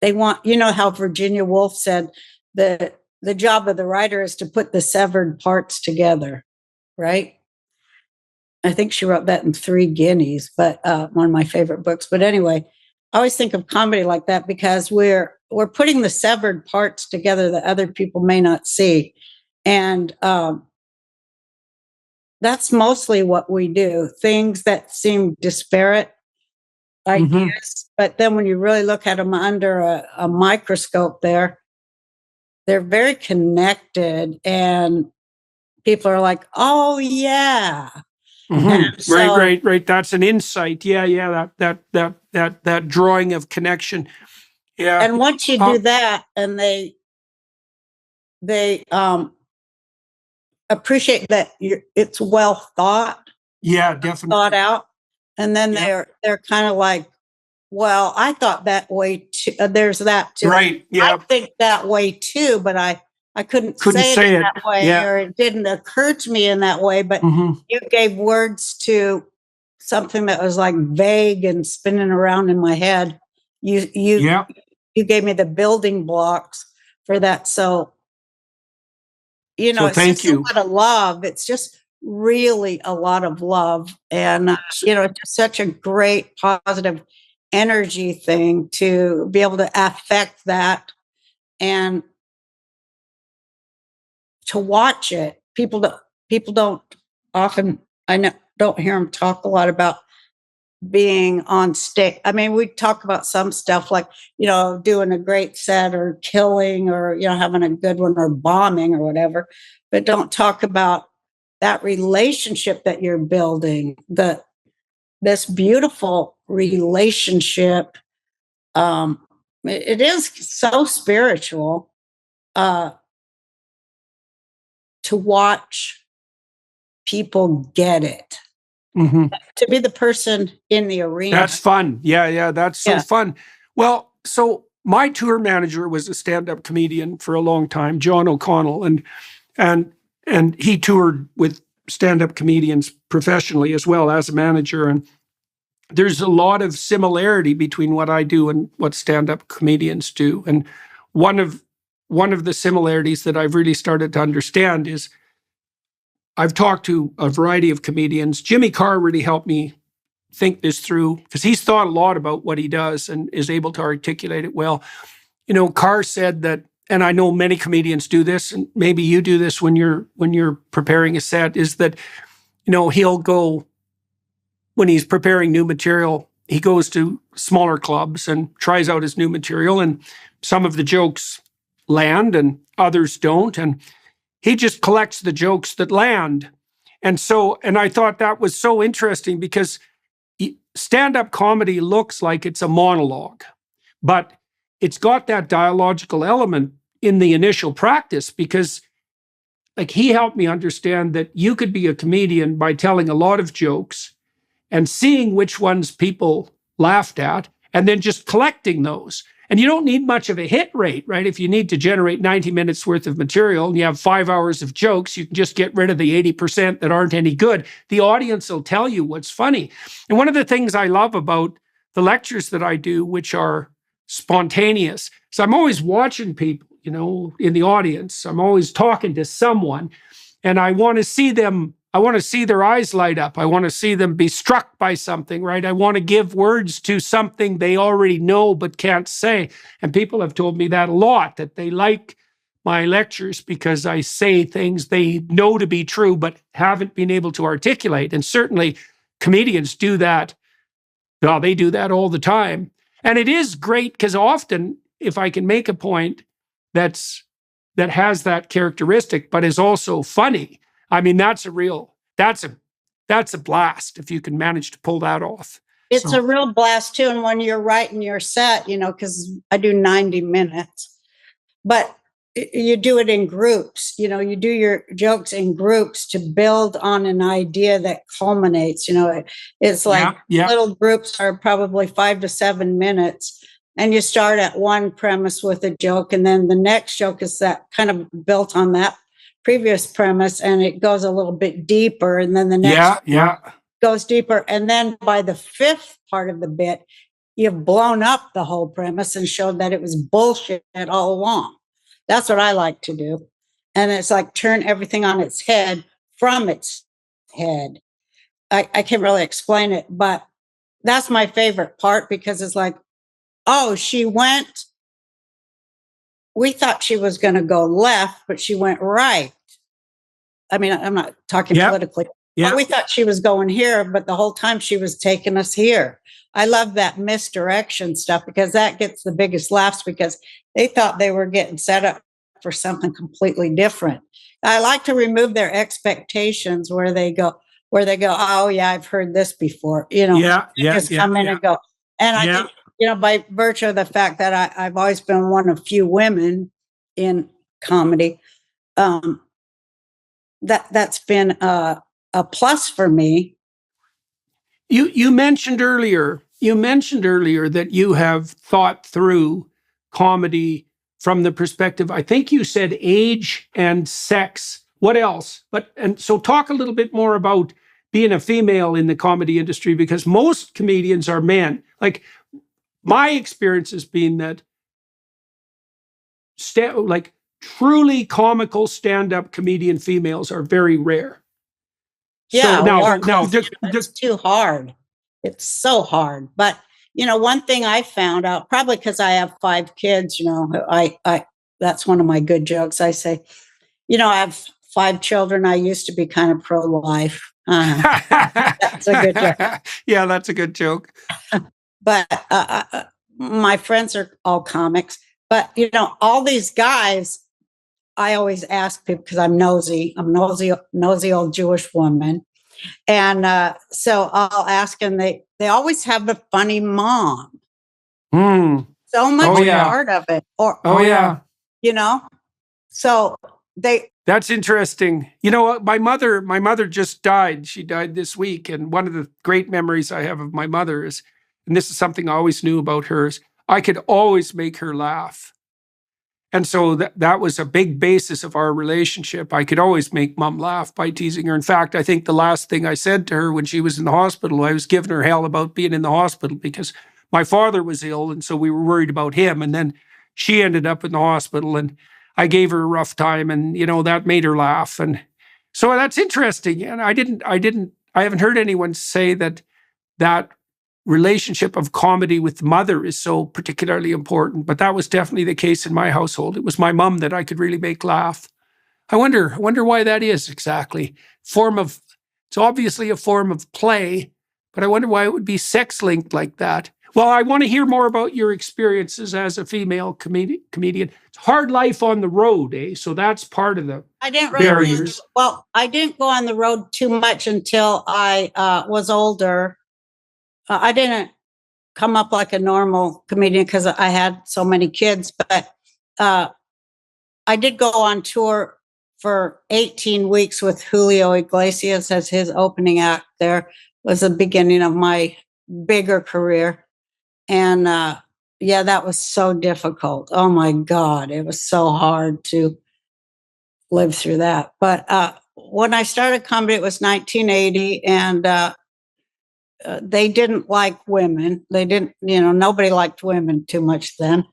how Virginia Woolf said that the job of the writer is to put the severed parts together, right? I think she wrote that in Three Guineas, but one of my favorite books. But anyway, I always think of comedy like that because we're putting the severed parts together that other people may not see, and that's mostly what we do. Things that seem disparate ideas, but then when you really look at them under a microscope, they're very connected, and people are like, "Oh yeah." So, right. That's an insight. Yeah. That drawing of connection. Yeah. And once you do that, and they appreciate that it's well thought. Yeah, definitely thought out, and then they're kind of like, well, I thought that way too. There's that too. Right. Yeah. I think that way too, but I couldn't say it in that way, or it didn't occur to me in that way. But you gave words to something that was like vague and spinning around in my head. You gave me the building blocks for that. So, it's just a lot of love. It's just really a lot of love. And, it's just such a great positive energy thing to be able to affect that and to watch it. People don't often, don't hear them talk a lot about being on stage. I mean, we talk about some stuff like, doing a great set or killing or, having a good one or bombing or whatever, but don't talk about that relationship that you're building, this beautiful relationship. It is so spiritual to watch people get it. To be the person in the arena. That's fun. Yeah. That's so fun. Well, so my tour manager was a stand-up comedian for a long time, John O'Connell, and he toured with stand-up comedians professionally as well as a manager. And there's a lot of similarity between what I do and what stand-up comedians do. And one of the similarities that I've really started to understand is I've talked to a variety of comedians. Jimmy Carr really helped me think this through because he's thought a lot about what he does and is able to articulate it well. Carr said that, and I know many comedians do this, and maybe you do this when you're preparing a set, is that, he'll go, when he's preparing new material, he goes to smaller clubs and tries out his new material, and some of the jokes land and others don't, and he just collects the jokes that land. And I thought that was so interesting because stand-up comedy looks like it's a monologue, but it's got that dialogical element in the initial practice because, like, he helped me understand that you could be a comedian by telling a lot of jokes and seeing which ones people laughed at and then just collecting those. And you don't need much of a hit rate, right? If you need to generate 90 minutes worth of material and you have 5 hours of jokes, you can just get rid of the 80% that aren't any good. The audience will tell you what's funny. And one of the things I love about the lectures that I do, which are spontaneous, so I'm always watching people, in the audience. I'm always talking to someone, and I want to see them. I want to see their eyes light up. I want to see them be struck by something, right? I want to give words to something they already know but can't say. And people have told me that a lot, that they like my lectures because I say things they know to be true but haven't been able to articulate. And certainly comedians do that. Well, they do that all the time. And it is great because often if I can make a point that has that characteristic but is also funny, I mean, that's a blast if you can manage to pull that off. It's a real blast too. And when you're writing your set, because I do 90 minutes, but you do it in groups. You do your jokes in groups to build on an idea that culminates. It's like little groups are probably 5 to 7 minutes, and you start at one premise with a joke, and then the next joke is that kind of built on that previous premise, and it goes a little bit deeper, and then the next goes deeper, and then by the fifth part of the bit, you've blown up the whole premise and showed that it was bullshit all along. That's what I like to do. And it's like turn everything on its head from its head. I can't really explain it, but that's my favorite part, because it's like, oh, we thought she was going to go left, but she went right. I mean, I'm not talking politically. Yeah. We thought she was going here, but the whole time she was taking us here. I love that misdirection stuff, because that gets the biggest laughs, because they thought they were getting set up for something completely different. I like to remove their expectations where they go, oh yeah, I've heard this before. Just come in and go. And I think, by virtue of the fact that I've always been one of few women in comedy, that's been a plus for me. You mentioned earlier that you have thought through comedy from the perspective, I think you said age and sex. What else? So talk a little bit more about being a female in the comedy industry, because most comedians are men. Like, my experience has been that truly comical stand-up comedian females are very rare. Yeah, so it's too hard. It's so hard. But one thing I found out, probably because I have 5 kids, I that's one of my good jokes. I say, I have 5 children. I used to be kind of pro-life. That's a good joke. Yeah, that's a good joke. But my friends are all comics. But all these guys, I always ask people, because I'm nosy. I'm nosy old Jewish woman. And so I'll ask them, they always have a funny mom. So much part of it. So that's interesting. My mother just died. She died this week. And one of the great memories I have of my mother is, and this is something I always knew about her, is I could always make her laugh. And so that was a big basis of our relationship. I could always make Mom laugh by teasing her. In fact, I think the last thing I said to her when she was in the hospital, I was giving her hell about being in the hospital because my father was ill, and so we were worried about him. And then she ended up in the hospital, and I gave her a rough time, and that made her laugh. And so that's interesting. And I haven't heard anyone say that relationship of comedy with mother is so particularly important, but that was definitely the case in my household. It was my mom that I could really make laugh. I wonder why that is exactly. It's obviously a form of play, but I wonder why it would be sex linked like that. Well, I want to hear more about your experiences as a female comedian. It's hard life on the road, eh? So that's part of the barriers. I didn't go on the road too much until I was older. I didn't come up like a normal comedian because I had so many kids, but I did go on tour for 18 weeks with Julio Iglesias as his opening act. There was the beginning of my bigger career. And that was so difficult. Oh my God, it was so hard to live through that. But when I started comedy, it was 1980, and they didn't like women. They didn't, nobody liked women too much then.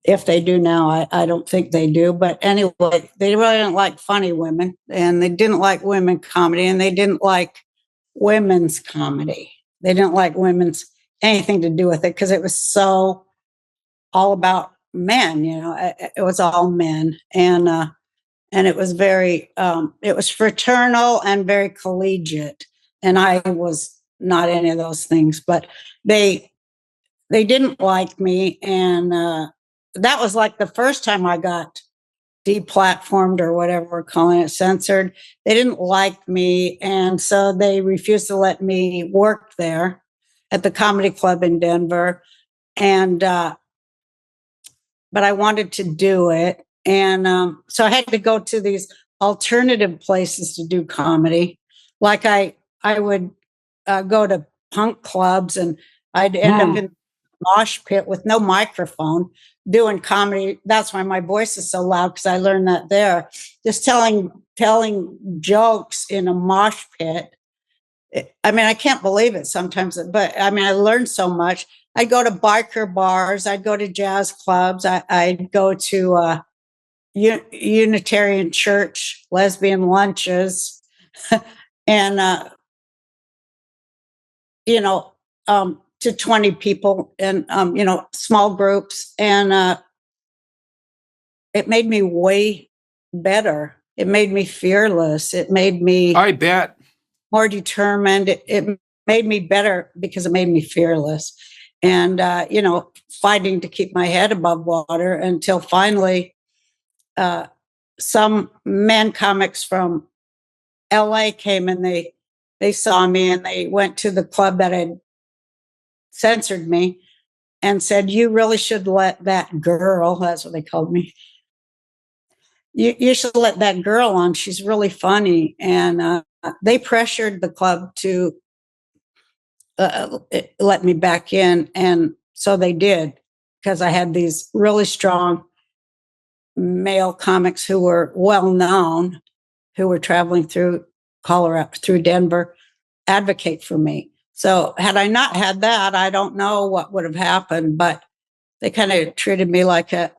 If they do now, I don't think they do. But anyway, they really didn't like funny women, and they didn't like women comedy, and they didn't like women's comedy. They didn't like women's anything to do with it because it was so all about men. It was all men, and it was very, it was fraternal and very collegiate. And I was not any of those things, but they didn't like me. And that was like the first time I got deplatformed, or whatever we're calling it, censored. They didn't like me. And so they refused to let me work there at the comedy club in Denver. And, but I wanted to do it. And so I had to go to these alternative places to do comedy. Like I would go to punk clubs, and I'd end up in a mosh pit with no microphone doing comedy. That's why my voice is so loud, because I learned that there. Just telling jokes in a mosh pit. I mean, I can't believe it sometimes, but I mean, I learned so much. I'd go to biker bars. I'd go to jazz clubs. I'd go to Unitarian church, lesbian lunches, and you know, to 20 people, and you know, small groups, and it made me way better. It made me fearless. It made me, I bet, more determined. It made me better because it made me fearless, and you know, fighting to keep my head above water until finally, some men comics from LA came, and they saw me, and they went to the club that had censored me and said, "You really should let that girl," that's what they called me, you should let that girl on. She's really funny. And they pressured the club to let me back in. And so they did, because I had these really strong male comics who were well known, who were traveling through Colorado, through Denver, advocate for me. So had I not had that, I don't know what would have happened, but they kind of treated me like a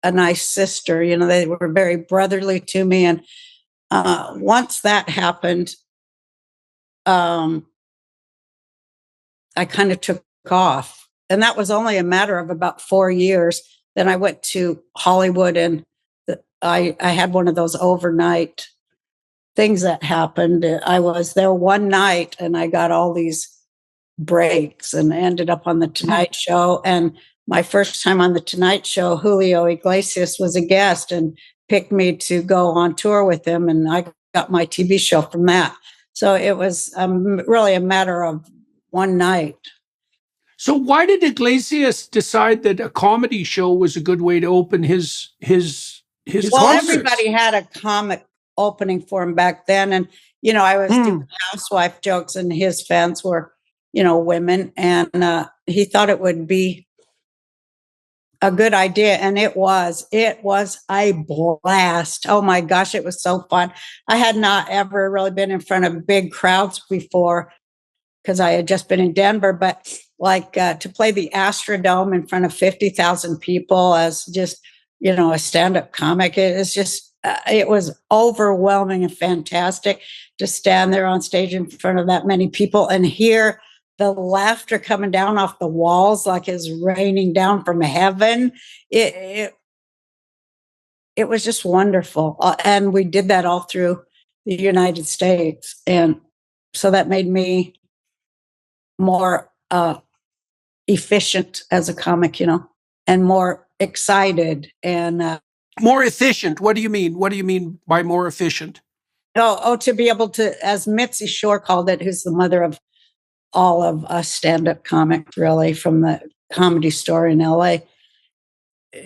nice sister. You know, they were very brotherly to me. And once that happened, I kind of took off. And that was only a matter of about 4 years. Then I went to Hollywood, and I had one of those overnight things that happened. I was there one night, and I got all these breaks, and ended up on the Tonight Show. And my first time on the Tonight Show, Julio Iglesias was a guest and picked me to go on tour with him, and I got my TV show from that. So it was really a matter of one night. So why did Iglesias decide that a comedy show was a good way to open his Well, concerts? everybody had a comic opening for him back then. And, you know, I was doing housewife jokes, and his fans were, you know, women. And he thought it would be a good idea. And it was a blast. Oh my gosh, it was so fun. I had not ever really been in front of big crowds before, because I had just been in Denver, but like to play the Astrodome in front of 50,000 people as just, you know, a stand-up comic, it's just, it was overwhelming and fantastic to stand there on stage in front of that many people and hear the laughter coming down off the walls like it's raining down from heaven. It was just wonderful. And we did that all through the United States. And so that made me more efficient as a comic, you know, and more excited and more efficient. What do you mean? What do you mean by more efficient? To be able to, as Mitzi Shore called it, who's the mother of all of us stand-up comics, really, from the Comedy Store in LA.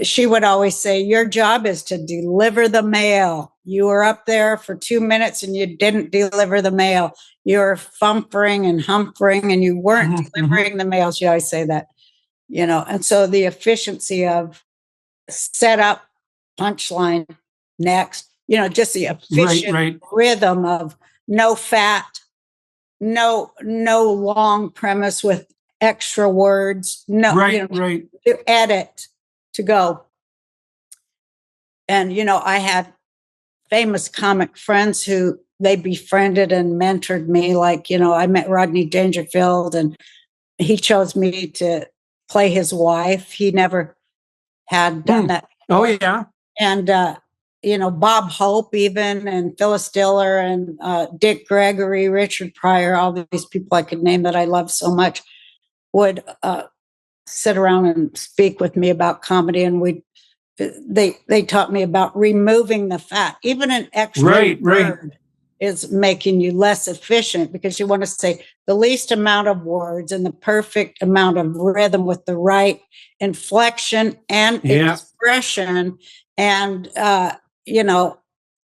She would always say, your job is to deliver the mail. You were up there for 2 minutes and you didn't deliver the mail. You're fumpering and humpering and you weren't delivering the mail. She always say that, you know. And so the efficiency of set up, punchline, next, you know, just the efficient rhythm of no fat, no long premise with extra words, no, you know, to edit, to go. And, you know, I had famous comic friends who they befriended and mentored me. Like, you know, I met Rodney Dangerfield, and he chose me to play his wife. He never had done that before. Oh, yeah. And, you know, Bob Hope even, and Phyllis Diller, and Dick Gregory, Richard Pryor, all these people I could name that I love so much would sit around and speak with me about comedy. And they taught me about removing the fat. Even an extra word is making you less efficient, because you want to say the least amount of words and the perfect amount of rhythm with the right inflection and expression And, you know,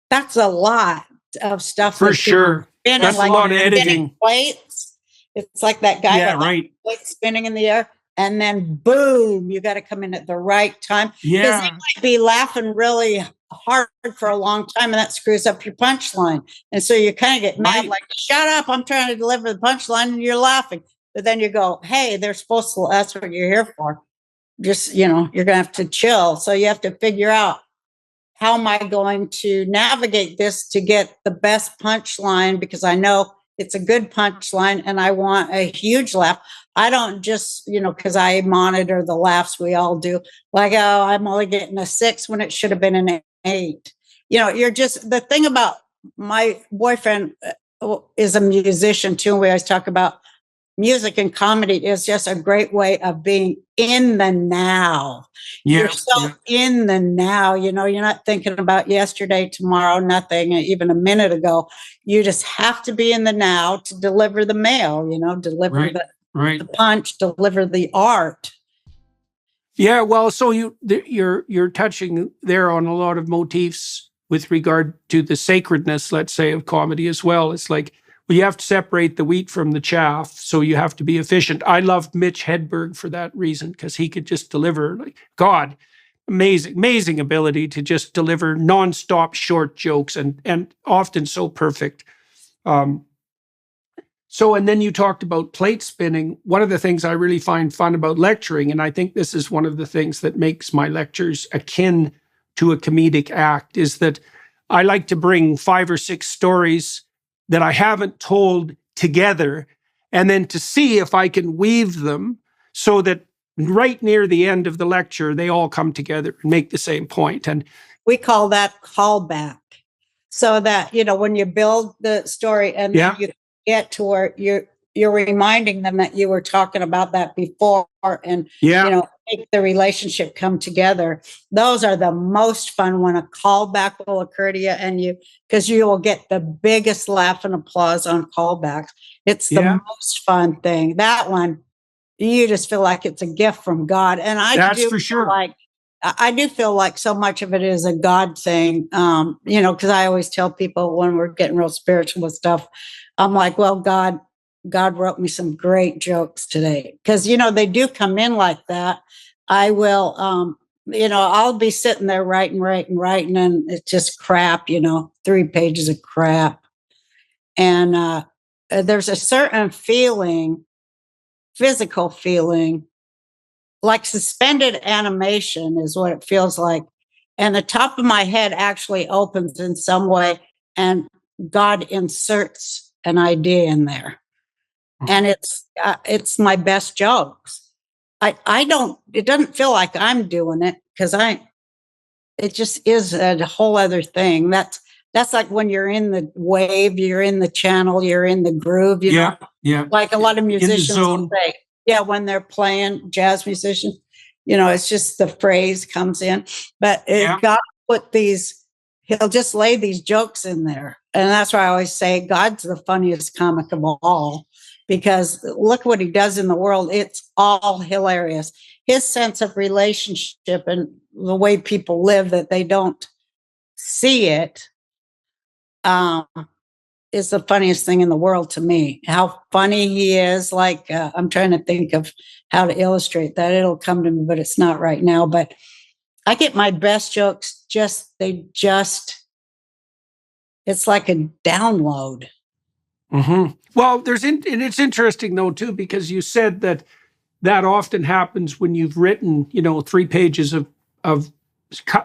that's a lot of stuff For that you're sure. spinning, That's like a lot of spinning editing. plates. It's like that guy Yeah, with that right. plate spinning in the air. And then boom, you got to come in at the right time. Because they Yeah, might be laughing really hard for a long time and that screws up your punchline. And so you kind of get mad, right. like, shut up, I'm trying to deliver the punchline and you're laughing. But then you go, hey, they're supposed to, that's what you're here for. Just, you know, you're going to have to chill. So you have to figure out, how am I going to navigate this to get the best punchline? Because I know it's a good punchline and I want a huge laugh. I don't just, you know, because I monitor the laughs we all do, like, oh, I'm only getting a 6 when it should have been an 8. You know, you're just, the thing about my boyfriend is a musician too. And we always talk about music and comedy is just a great way of being in the now. Yeah, You're so in the now, you know, you're not thinking about yesterday, tomorrow, nothing, even a minute ago. You just have to be in the now to deliver the mail, you know, deliver right, right. the punch, deliver the art. Yeah, well, so you're touching there on a lot of motifs with regard to the sacredness, let's say, of comedy as well. It's like, well, you have to separate the wheat from the chaff, so you have to be efficient. I loved Mitch Hedberg for that reason, because he could just deliver, like, God, amazing ability to just deliver nonstop short jokes, and often so perfect. So, and then you talked about plate spinning. One of the things I really find fun about lecturing, and I think this is one of the things that makes my lectures akin to a comedic act, is that I like to bring 5 or 6 stories that I haven't told together, and then to see if I can weave them so that right near the end of the lecture, they all come together and make the same point. And we call that callback. So that, you know, when you build the story and then you get to where you're reminding them that you were talking about that before, and you know, make the relationship come together. Those are the most fun when a callback will occur to you, and you, because you will get the biggest laugh and applause on callbacks. It's the most fun thing. That one, you just feel like it's a gift from God. And I do for sure. Like, I do feel like so much of it is a God thing, you know, because I always tell people when we're getting real spiritual with stuff, I'm like, well, God wrote me some great jokes today. Because, you know, they do come in like that. I will, you know, I'll be sitting there writing, and it's just crap, you know, 3 pages of crap. And there's a certain feeling, physical feeling, like suspended animation is what it feels like. And the top of my head actually opens in some way, and God inserts an idea in there. And it's my best jokes. I don't, it doesn't feel like I'm doing it, because it just is a whole other thing. That's like when you're in the wave, you're in the channel, you're in the groove, you know, like a lot of musicians will say, yeah, when they're playing, jazz musicians, you know, it's just the phrase comes in, but God put these, he'll just lay these jokes in there. And that's why I always say God's the funniest comic of all, because look what he does in the world. It's all hilarious. His sense of relationship and the way people live, that they don't see it, is the funniest thing in the world to me. How funny he is. Like, I'm trying to think of how to illustrate that. It'll come to me, but it's not right now. But I get my best jokes, it's like a download. Mm-hmm. Well, and it's interesting though too, because you said that often happens when you've written, you know, 3 pages of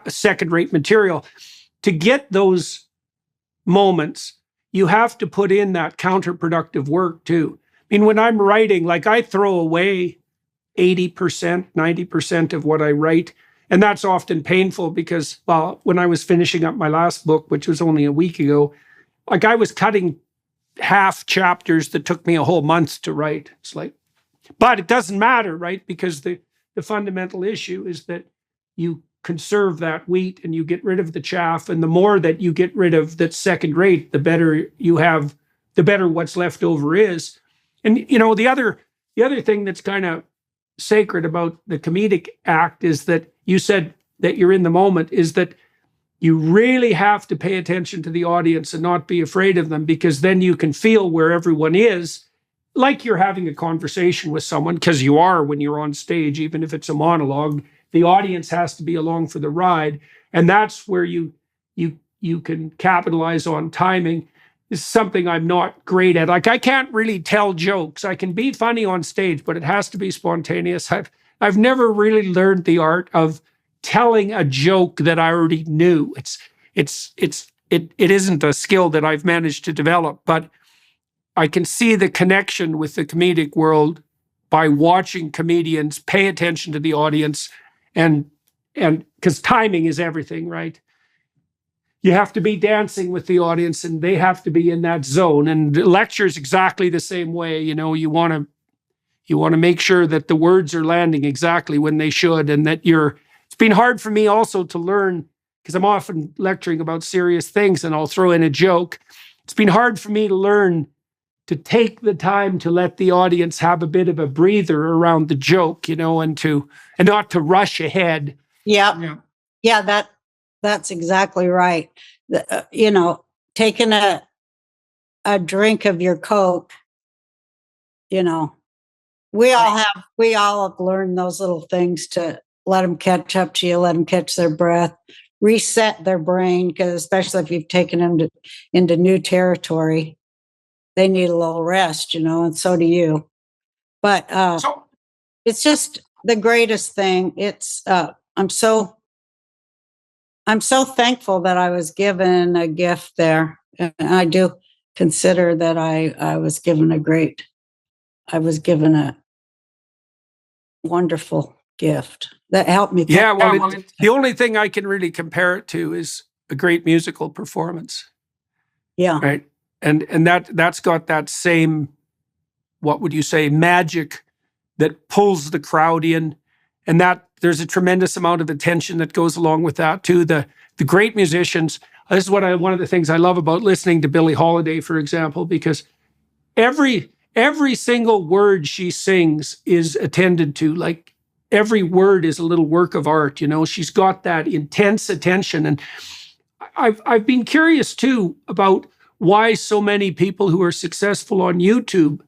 second-rate material. To get those moments, you have to put in that counterproductive work too. I mean, when I'm writing, like, I throw away 80%, 90% of what I write. And that's often painful because, well, when I was finishing up my last book, which was only a week ago, like, I was cutting half chapters that took me a whole month to write. It's like, but it doesn't matter, right? Because the fundamental issue is that you conserve that wheat and you get rid of the chaff. And the more that you get rid of that's second rate, the better you have, the better what's left over is. And, you know, the other thing that's kind of sacred about the comedic act is that you said that you're in the moment is that you really have to pay attention to the audience and not be afraid of them, because then you can feel where everyone is, like you're having a conversation with someone, because you are when you're on stage, even if it's a monologue. The audience has to be along for the ride, and that's where you can capitalize on timing. This is something I'm not great at. Like, I can't really tell jokes. I can be funny on stage, but it has to be spontaneous. I've never really learned the art of telling a joke that I already knew. It isn't a skill that I've managed to develop, but I can see the connection with the comedic world by watching comedians pay attention to the audience, and because timing is everything, right? You have to be dancing with the audience, and they have to be in that zone. And lecture is exactly the same way. You want to make sure that the words are landing exactly when they should, and that it's been hard for me also to learn, because I'm often lecturing about serious things and I'll throw in a joke. It's been hard for me to learn to take the time to let the audience have a bit of a breather around the joke, and not to rush ahead. Yeah, that's exactly right. Taking a drink of your Coke, we all have learned those little things to let them catch up to you, let them catch their breath, reset their brain, because especially if you've taken them into new territory, they need a little rest, and so do you. But it's just the greatest thing. It's I'm so thankful that I was given a gift there, and I do consider that I was given a wonderful gift that helped me. Yeah, well, the only thing I can really compare it to is a great musical performance. Yeah. Right. And that's got that same, what would you say, magic that pulls the crowd in. And that there's a tremendous amount of attention that goes along with that too. The great musicians, this is one of the things I love about listening to Billie Holiday, for example, because every single word she sings is attended to. Like, every word is a little work of art. She's got that intense attention. And I've been curious too about why so many people who are successful on YouTube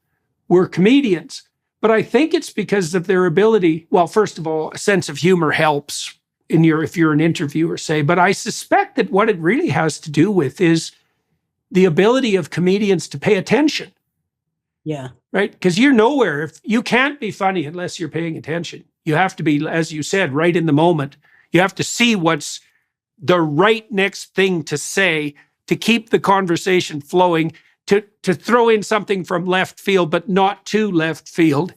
were comedians. But I think it's because of their ability. Well, first of all, a sense of humor helps if you're an interviewer, say. But I suspect that what it really has to do with is the ability of comedians to pay attention. Yeah. Right? Because you're nowhere. If you can't be funny unless you're paying attention. You have to be, as you said, right in the moment. You have to see what's the right next thing to say to keep the conversation flowing, to throw in something from left field, but not too left field.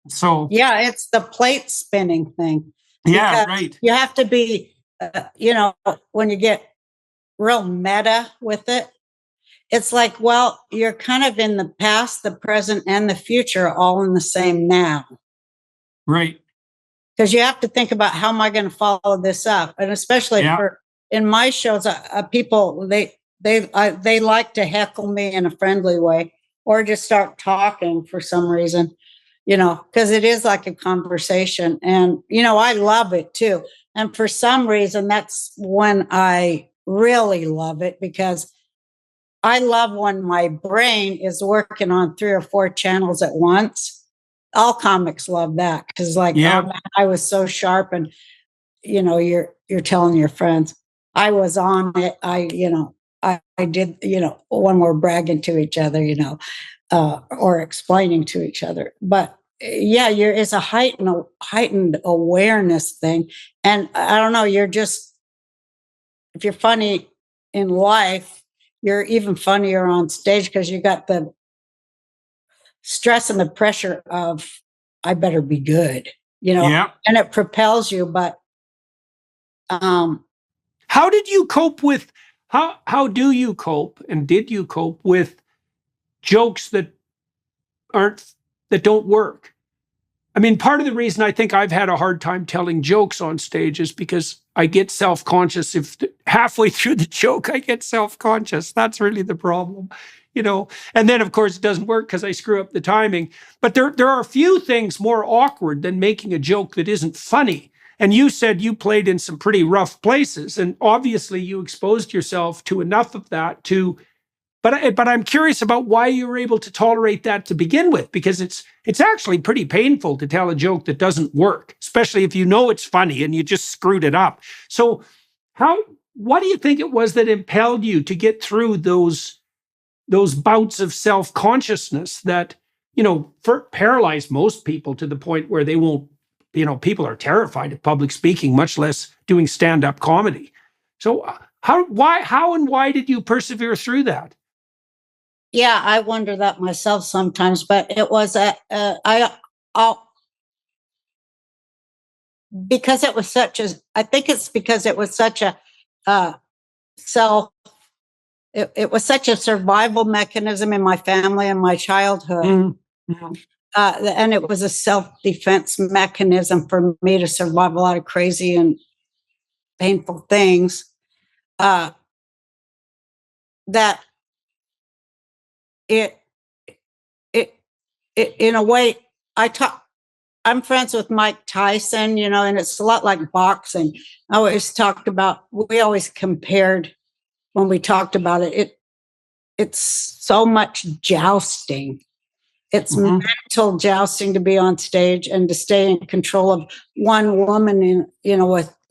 So yeah, it's the plate spinning thing. Yeah, right. You have to be, when you get real meta with it, it's like, well, you're kind of in the past, the present, and the future all in the same now. Right. Because you have to think about, how am I going to follow this up? And especially in my shows, people, they like to heckle me in a friendly way, or just start talking for some reason, because it is like a conversation. And, I love it too. And for some reason, that's when I really love it, because I love when my brain is working on 3 or 4 channels at once. All comics love that, because oh man, I was so sharp, and you're telling your friends I was on it. I did, when we're bragging to each other, or explaining to each other. But it's a heightened awareness thing. And I don't know, if you're funny in life, you're even funnier on stage, because you got the stress and the pressure of, I better be good, and it propels you. But how did you cope with, how do you cope, and did you cope with jokes that don't work? I mean, part of the reason I think I've had a hard time telling jokes on stage is because I get self-conscious. If halfway through the joke I get self-conscious, that's really the problem. And then of course it doesn't work because I screw up the timing. But there are a few things more awkward than making a joke that isn't funny. And you said you played in some pretty rough places, and obviously you exposed yourself to enough of that to. But I'm curious about why you were able to tolerate that to begin with, because it's actually pretty painful to tell a joke that doesn't work, especially if you know it's funny and you just screwed it up. So what do you think it was that impelled you to get through those bouts of self-consciousness that, paralyze most people to the point where they won't, people are terrified of public speaking, much less doing stand-up comedy. So how and why did you persevere through that? Yeah, I wonder that myself sometimes, but it was because it was such a. I think it's because it was such a self. It was such a survival mechanism in my family and my childhood, Mm-hmm. and it was a self-defense mechanism for me to survive a lot of crazy and painful things. That it in a way, I'm friends with Mike Tyson, and it's a lot like boxing. We always compared when we talked about it. It's so much jousting. It's mental jousting to be on stage and to stay in control of one woman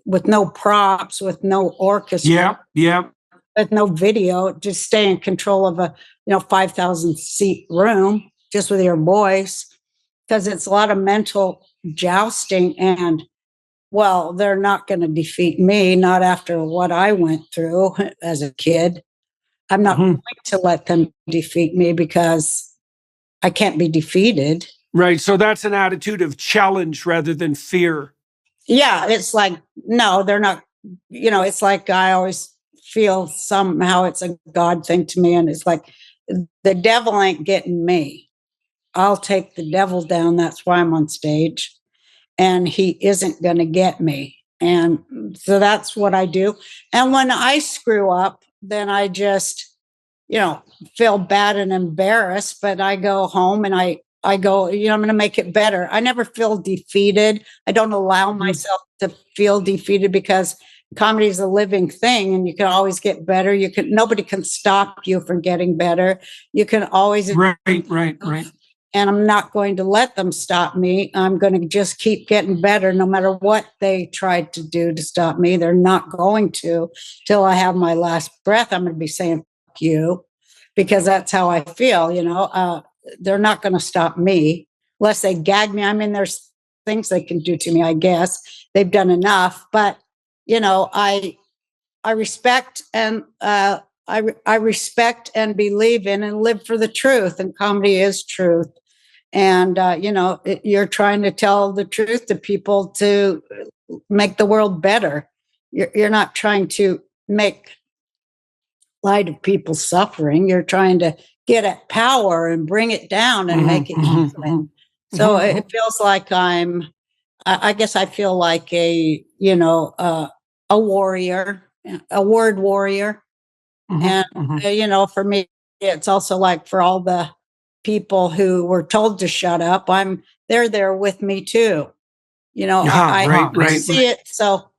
with no props, with no orchestra. Yeah. With no video, just stay in control of a 5,000 seat room just with your voice, because it's a lot of mental jousting. And well, they're not going to defeat me, not after what I went through as a kid. I'm not going to let them defeat me because I can't be defeated. Right. So that's an attitude of challenge rather than fear. Yeah, it's like, no, they're not. It's like I always feel somehow it's a God thing to me. And it's like, the devil ain't getting me. I'll take the devil down. That's why I'm on stage. And he isn't going to get me. And so that's what I do. And when I screw up, then I just, feel bad and embarrassed. But I go home and I go, I'm going to make it better. I never feel defeated. I don't allow myself to feel defeated, because comedy is a living thing and you can always get better. Nobody can stop you from getting better. You can always. Right. And I'm not going to let them stop me. I'm going to just keep getting better no matter what they tried to do to stop me. They're not going to till I have my last breath. I'm going to be saying, fuck you, because that's how I feel, they're not going to stop me unless they gag me. I mean, there's things they can do to me, I guess. They've done enough, but I respect and I respect and believe in and live for the truth, and comedy is truth. And you're trying to tell the truth to people to make the world better. You're not trying to make light of people's suffering. You're trying to get at power and bring it down and make it human. So it feels like I guess I feel like a warrior, a word warrior. And for me, it's also like for all the people who were told to shut up, they're there with me too. I see it. So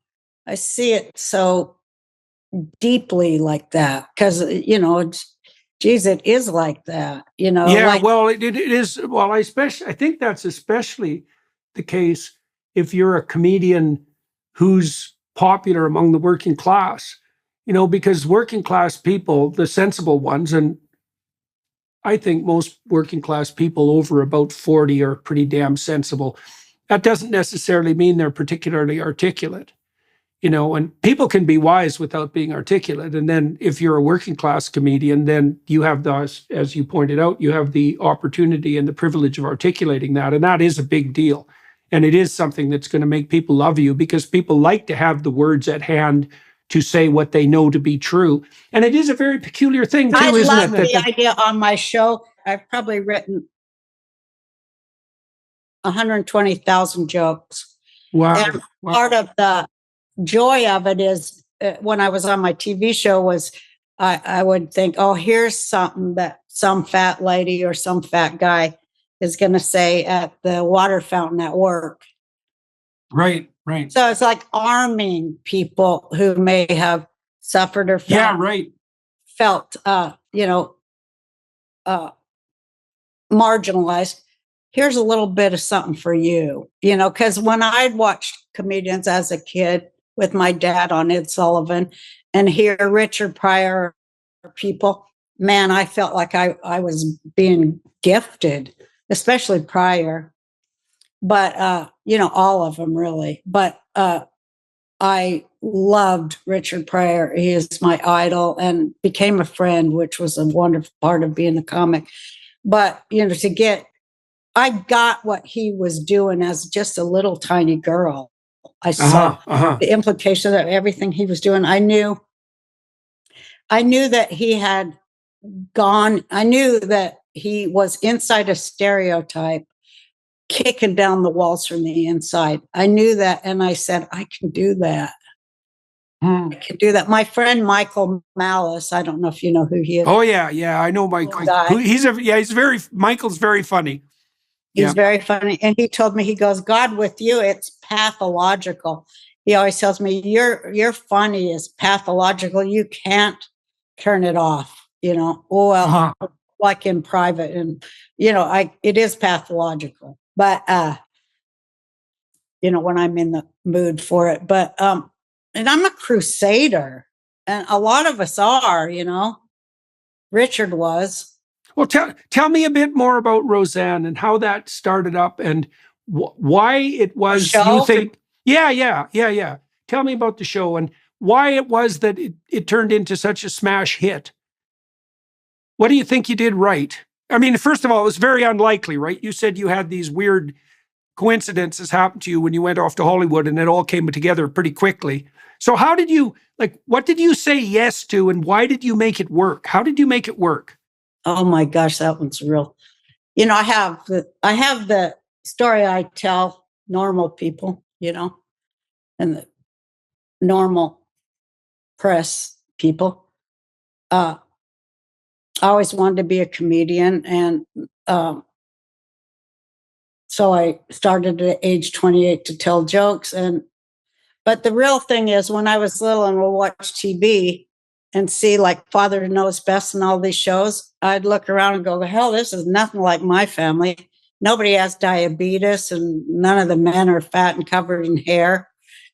I see it so deeply like that, because geez, it is like that. Yeah, well, it is. Well, I think that's especially the case if you're a comedian who's popular among the working class. Because working class people, the sensible ones, and I think most working class people over about 40 are pretty damn sensible. That doesn't necessarily mean they're particularly articulate. And people can be wise without being articulate. And then if you're a working class comedian, then you have as you pointed out, you have the opportunity and the privilege of articulating that. And that is a big deal. And it is something that's going to make people love you, because people like to have the words at hand to say what they know to be true. And it is a very peculiar thing too, isn't it? I love the idea on my show. I've probably written 120,000 jokes. Wow. And part of the joy of it is when I was on my TV show was I would think, oh, here's something that some fat lady or some fat guy is going to say at the water fountain at work. Right. Right. So it's like arming people who may have suffered or felt, marginalized. Here's a little bit of something for you, because when I'd watched comedians as a kid with my dad on Ed Sullivan and hear Richard Pryor people, man, I felt like I was being gifted, especially Pryor. But, all of them really. But I loved Richard Pryor. He is my idol and became a friend, which was a wonderful part of being a comic. But, I got what he was doing as just a little tiny girl. I saw the implication of everything he was doing. I knew that he had gone, I knew that he was inside a stereotype, kicking down the walls from the inside. I knew that. And I said, I can do that. I can do that. My friend Michael Malice, I don't know if you know who he is. Oh yeah, yeah, I know Michael. Michael's very funny. He's very funny. And he told me, he goes, God with you, it's pathological. He always tells me, your funny is pathological. You can't turn it off, like in private. And, it is pathological. But, when I'm in the mood for it. But, and I'm a crusader. And a lot of us are, Richard was. Well, tell me a bit more about Roseanne and how that started up and why it was you think. Yeah. Tell me about the show and why it was that it turned into such a smash hit. What do you think you did right? I mean, first of all, it was very unlikely, right? You said you had these weird coincidences happen to you when you went off to Hollywood and it all came together pretty quickly. So how did you, what did you say yes to and why did you make it work? How did you make it work? Oh my gosh, that one's real. I have the story I tell normal people, and the normal press people. I always wanted to be a comedian. And so I started at age 28 to tell jokes. But the real thing is when I was little and we'll watch TV and see like Father Knows Best and all these shows, I'd look around and go, the hell, this is nothing like my family. Nobody has diabetes and none of the men are fat and covered in hair.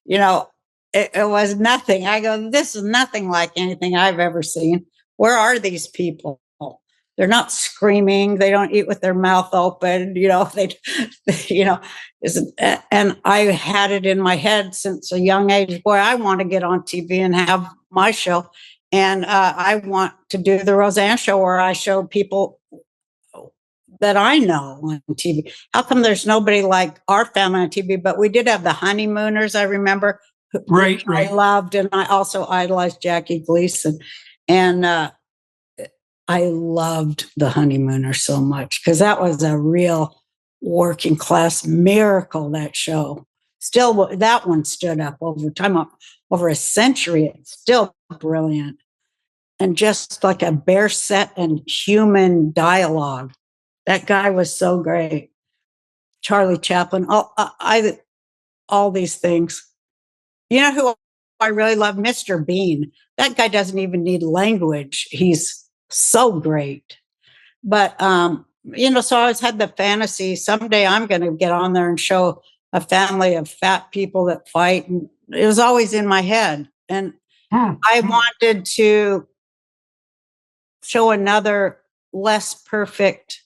It was nothing. I go, this is nothing like anything I've ever seen. Where are these people? They're not screaming. They don't eat with their mouth open. And I had it in my head since a young age, boy, I want to get on TV and have my show. And I want to do the Roseanne show where I show people that I know on TV. How come there's nobody like our family on TV? But we did have the Honeymooners, I remember. Right. I loved, and I also idolized Jackie Gleason. And I loved the Honeymooners so much because that was a real working class miracle, that show. Still, that one stood up over time, over a century. It's still brilliant. And just like a bare set and human dialogue. That guy was so great. Charlie Chaplin, all these things. You know who I really love? Mr. Bean. That guy doesn't even need language. He's so great. But, so I always had the fantasy, someday I'm going to get on there and show a family of fat people that fight. And it was always in my head. And I wanted to show another less perfect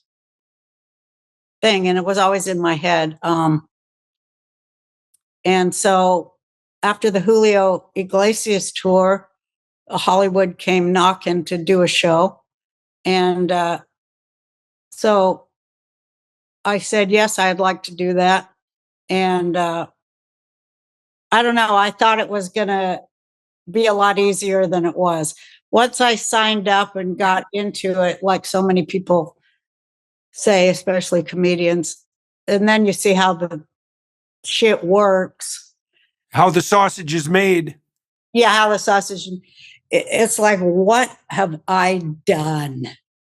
thing. And it was always in my head. And so after the Julio Iglesias tour, Hollywood came knocking to do a show. And so I said, yes, I'd like to do that. And I don't know, I thought it was going to be a lot easier than it was. Once I signed up and got into it, like so many people say, especially comedians, and then you see how the shit works. How the sausage is made. Yeah, how the sausage, it's like, what have I done?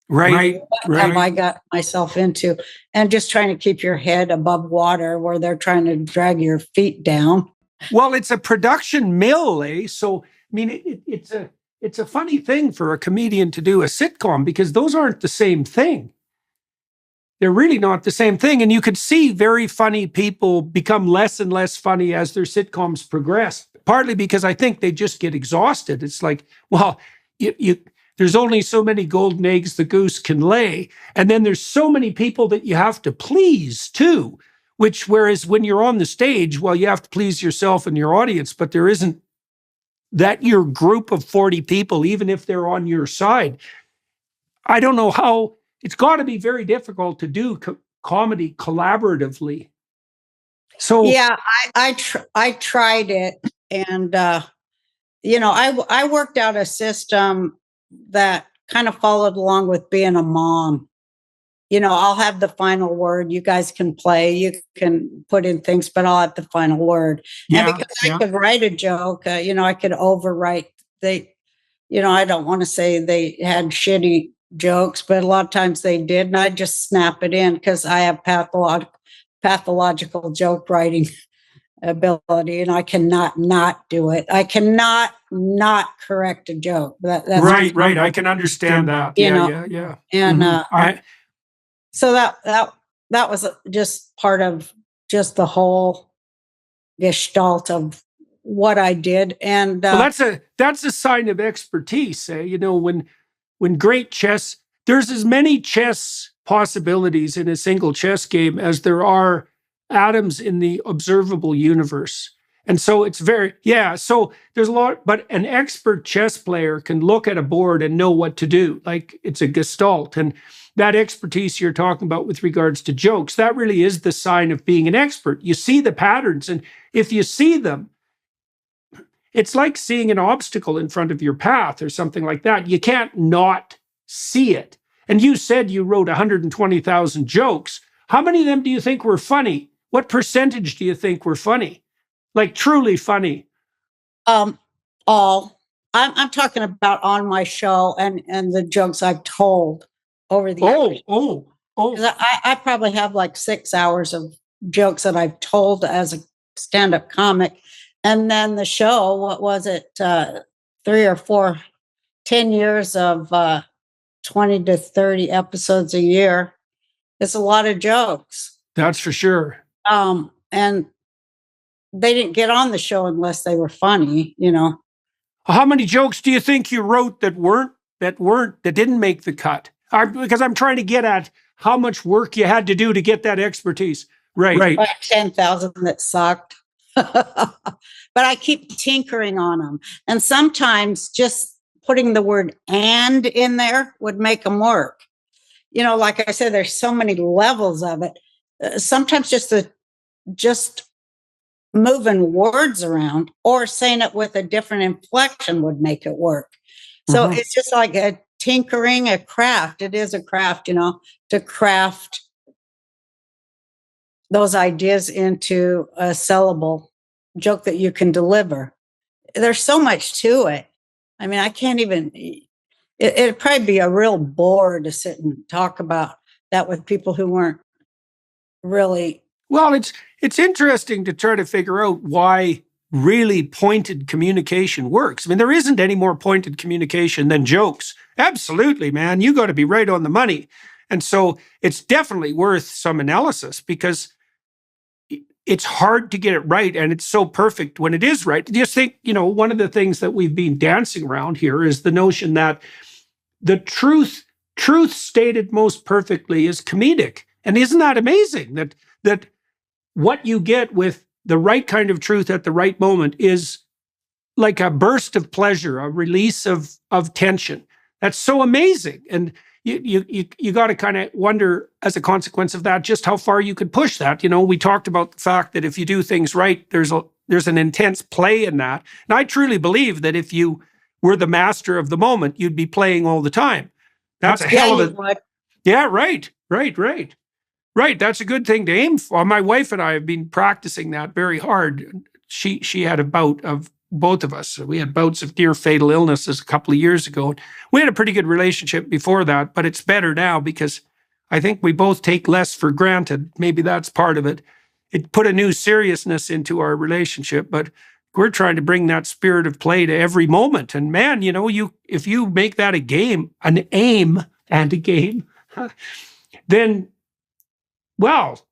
Right. What have I got myself into? And just trying to keep your head above water where they're trying to drag your feet down. Well, it's a production mill, eh? So, I mean, it's a funny thing for a comedian to do a sitcom because those aren't the same thing. They're really not the same thing. And you could see very funny people become less and less funny as their sitcoms progress, partly because I think they just get exhausted. It's like, well, there's only so many golden eggs the goose can lay. And then there's so many people that you have to please too, which whereas when you're on the stage, well, you have to please yourself and your audience, but there isn't that your group of 40 people, even if they're on your side. I don't know how. It's got to be very difficult to do comedy collaboratively. So Yeah, I tried it, and I worked out a system that kind of followed along with being a mom. I'll have the final word. You guys can play, you can put in things, but I'll have the final word. And because I could write a joke, I could overwrite. I don't want to say they had shitty jokes, but a lot of times they did, and I just snap it in because I have pathological joke writing ability, and I cannot not do it. I cannot not correct a joke. That's right. I can understand that. Yeah. And so that was just part of just the whole gestalt of what I did. And well, that's a sign of expertise. When great chess, there's as many chess possibilities in a single chess game as there are atoms in the observable universe. And so it's so there's a lot, but an expert chess player can look at a board and know what to do. Like it's a gestalt. And that expertise you're talking about with regards to jokes, that really is the sign of being an expert. You see the patterns, and if you see them, it's like seeing an obstacle in front of your path or something like that. You can't not see it. And you said you wrote 120,000 jokes. How many of them do you think were funny? What percentage do you think were funny? Like truly funny? All. I'm talking about on my show and the jokes I've told over the years. I probably have like 6 hours of jokes that I've told as a stand-up comic. And then the show, what was it? 3 or 4, 10 years of 20 to 30 episodes a year. It's a lot of jokes. That's for sure. And they didn't get on the show unless they were funny, How many jokes do you think you wrote that didn't make the cut? Because I'm trying to get at how much work you had to do to get that expertise. Right. Like 10,000 that sucked. But I keep tinkering on them. And sometimes just putting the word "and" in there would make them work. Like I said, there's so many levels of it. Sometimes just moving words around or saying it with a different inflection would make it work. So it's just like a tinkering, a craft. It is a craft, to craft those ideas into a sellable joke that you can deliver. There's so much to it. I mean, I can't even, it'd probably be a real bore to sit and talk about that with people who weren't really. Well, it's interesting to try to figure out why really pointed communication works. I mean, there isn't any more pointed communication than jokes. Absolutely, man. You got to be right on the money. And so it's definitely worth some analysis because it's hard to get it right, and it's so perfect when it is right. Just think, one of the things that we've been dancing around here is the notion that the truth stated most perfectly is comedic. And isn't that amazing that what you get with the right kind of truth at the right moment is like a burst of pleasure, a release of tension. That's so amazing. And you got to kind of wonder, as a consequence of that, just how far you could push that. We talked about the fact that if you do things right, there's an intense play in that. And I truly believe that if you were the master of the moment, you'd be playing all the time. That's a hell of a... Yeah, right. That's a good thing to aim for. My wife and I have been practicing that very hard. She had a bout of, both of us, we had bouts of near fatal illnesses a couple of years ago. We had a pretty good relationship before that, but it's better now because I think we both take less for granted. Maybe that's part of it. it put a new seriousness into our relationship. But we're trying to bring that spirit of play to every moment. And man, you know, if you make that a game, an aim and a game, then, well,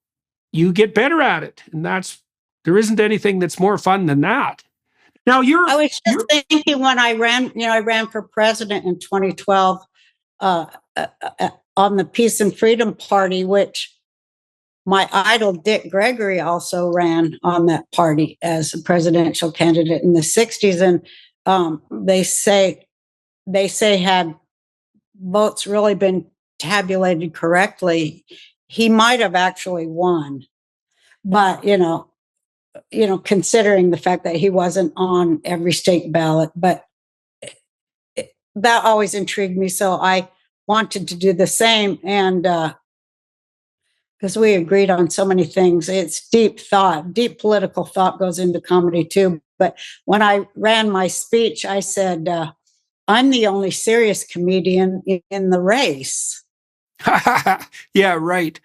you get better at it. And there isn't anything that's more fun than that. Now I was just thinking when I ran for president in 2012 on the Peace and Freedom Party, which my idol Dick Gregory also ran on that party as a presidential candidate in the 60s. And they say had votes really been tabulated correctly, he might have actually won. But, considering the fact that he wasn't on every state ballot, but that always intrigued me. So I wanted to do the same. And because we agreed on so many things, it's deep political thought goes into comedy too. But when I ran my speech, I said, I'm the only serious comedian in the race. Yeah, right.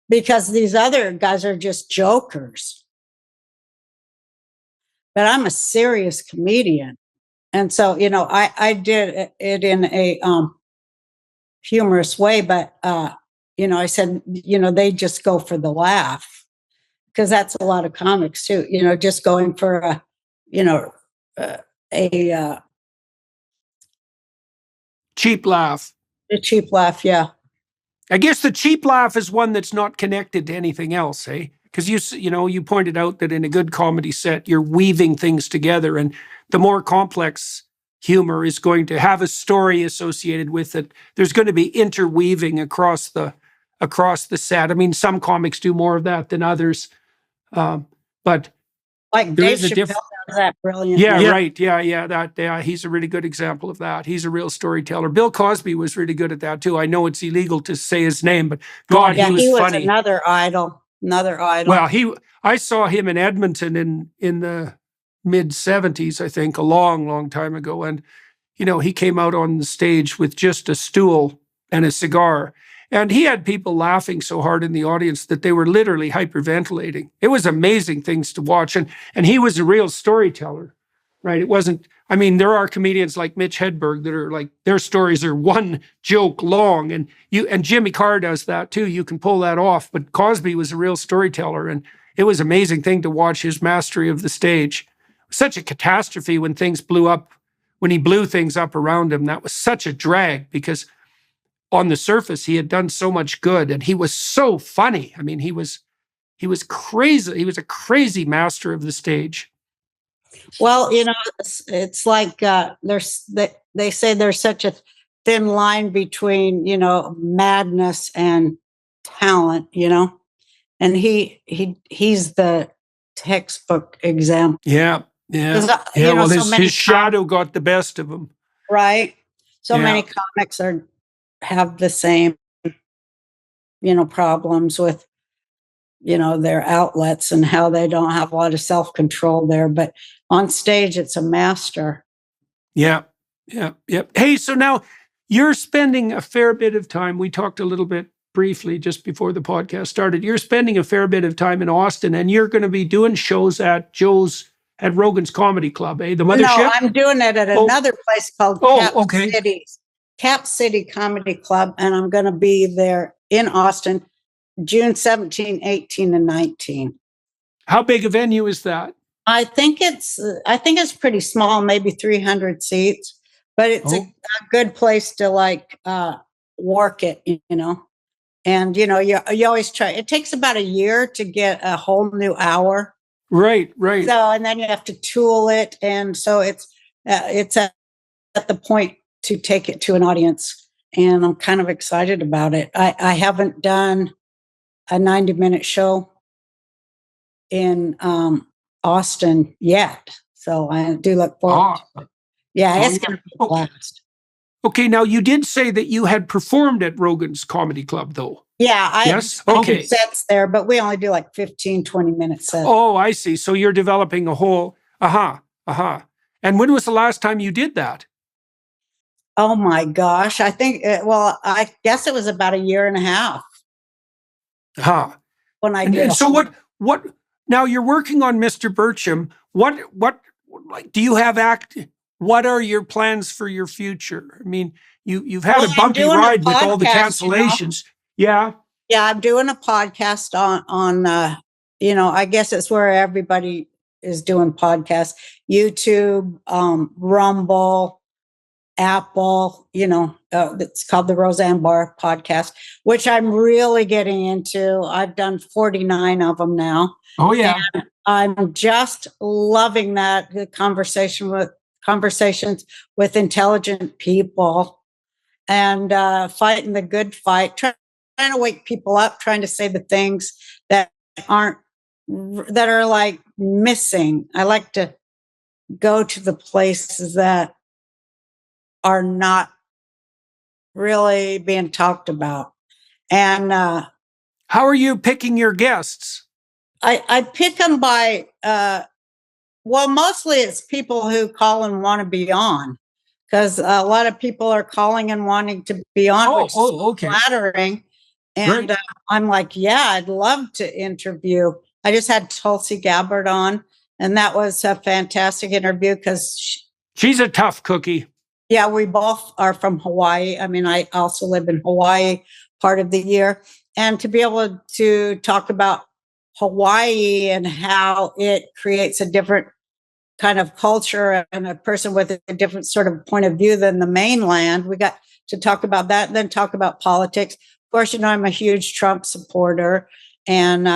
Because these other guys are just jokers. But I'm a serious comedian. And so, I did it in a humorous way, but, I said, they just go for the laugh, because that's a lot of comics too, just going for a cheap laugh. A cheap laugh, yeah. I guess the cheap laugh is one that's not connected to anything else, eh? Because you pointed out that in a good comedy set, you're weaving things together, and the more complex humor is going to have a story associated with it. There's going to be interweaving across the set. I mean, some comics do more of that than others, but like Dave Chappelle does that brilliantly. Yeah, right. Yeah. He's a really good example of that. He's a real storyteller. Bill Cosby was really good at that too. I know it's illegal to say his name, but God, he was funny. Another idol. Well, I saw him in Edmonton in the mid 70s, I think, a long time ago. And, he came out on the stage with just a stool and a cigar. And he had people laughing so hard in the audience that they were literally hyperventilating. It was amazing things to watch. And he was a real storyteller, right? It wasn't, I mean, there are comedians like Mitch Hedberg that are like, their stories are one joke long. And Jimmy Carr does that too. You can pull that off. But Cosby was a real storyteller. And it was an amazing thing to watch his mastery of the stage. Such a catastrophe when things blew up, when he blew things up around him. That was such a drag, because on the surface, he had done so much good, and he was so funny. I mean, he was crazy. He was a crazy master of the stage. Well, it's like they say there's such a thin line between madness and talent. And he's the textbook example. Yeah. Well, his shadow got the best of him. Right. So many comics have the same, problems with, their outlets and how they don't have a lot of self-control there. But on stage, it's a master. Yeah. Hey, so now you're spending a fair bit of time. We talked a little bit briefly just before the podcast started. You're spending a fair bit of time in Austin, and you're going to be doing shows at Rogan's Comedy Club, eh? The Mothership? No, I'm doing it at another place called Cap City Comedy Club, and I'm going to be there in Austin, June 17, 18, and 19. How big a venue is that? I think it's pretty small, maybe 300 seats, but it's a good place to work it, And you always try. It takes about a year to get a whole new hour. Right. So, and then you have to tool it, and so it's at the point to take it to an audience, and I'm kind of excited about it. I haven't done a 90-minute show in Austin yet, so I do look forward to it. Yeah, it's going to be a blast. Okay, now you did say that you had performed at Rogan's Comedy Club, though. Yeah, I have sets there, but we only do like 15, 20-minute sets. Oh, I see. So you're developing a whole, And when was the last time you did that? Oh my gosh. I think, I guess it was about a year and a half. When I did. So what now you're working on Mr. Bircham. What like do you have what are your plans for your future? I mean, you've had Well, a I'm bumpy doing a ride with all the podcast, cancellations. Yeah. Yeah, I'm doing a podcast on I guess it's where everybody is doing podcasts. YouTube, Rumble, Apple, it's called the Roseanne Barr podcast, which I'm really getting into. I've done 49 of them now. Oh yeah. And I'm just loving that, the conversations with intelligent people and fighting the good fight, trying to wake people up, trying to say the things that are like missing. I like to go to the places that are not really being talked about. And how are you picking your guests? I pick them by, mostly it's people who call and want to be on, because a lot of people are calling and wanting to be on, which is okay. flattering. And I'm like, yeah, I'd love to interview. I just had Tulsi Gabbard on, and that was a fantastic interview because she's a tough cookie. Yeah, we both are from Hawaii. I mean, I also live in Hawaii part of the year. And to be able to talk about Hawaii and how it creates a different kind of culture and a person with a different sort of point of view than the mainland, we got to talk about that and then talk about politics. Of course, I'm a huge Trump supporter. And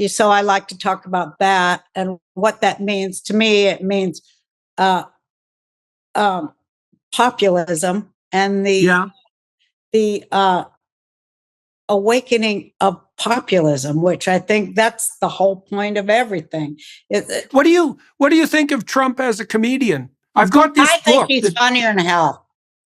so I like to talk about that and what that means. To me, it means populism and the awakening of populism, which I think that's the whole point of everything. What do you think of Trump as a comedian? I've got this book. I think he's funnier than hell.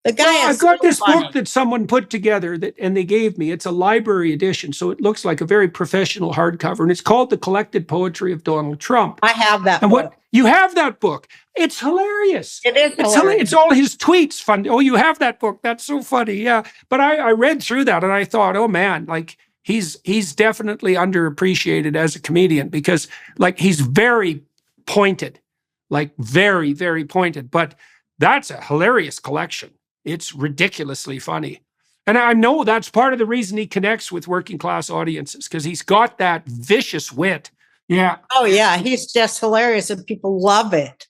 The guy I've got this book that someone put together and they gave me. It's a library edition, so it looks like a very professional hardcover, and it's called The Collected Poetry of Donald Trump. I have that book. What you have that book? It's hilarious. It is hilarious. It's all his tweets. Fun. Oh, you have that book? That's so funny. Yeah, but I read through that and I thought, oh man, like he's definitely underappreciated as a comedian because like he's very pointed, like very, very pointed. But that's a hilarious collection. It's ridiculously funny. And I know that's part of the reason he connects with working class audiences, because he's got that vicious wit. Yeah. Oh, yeah. He's just hilarious and people love it.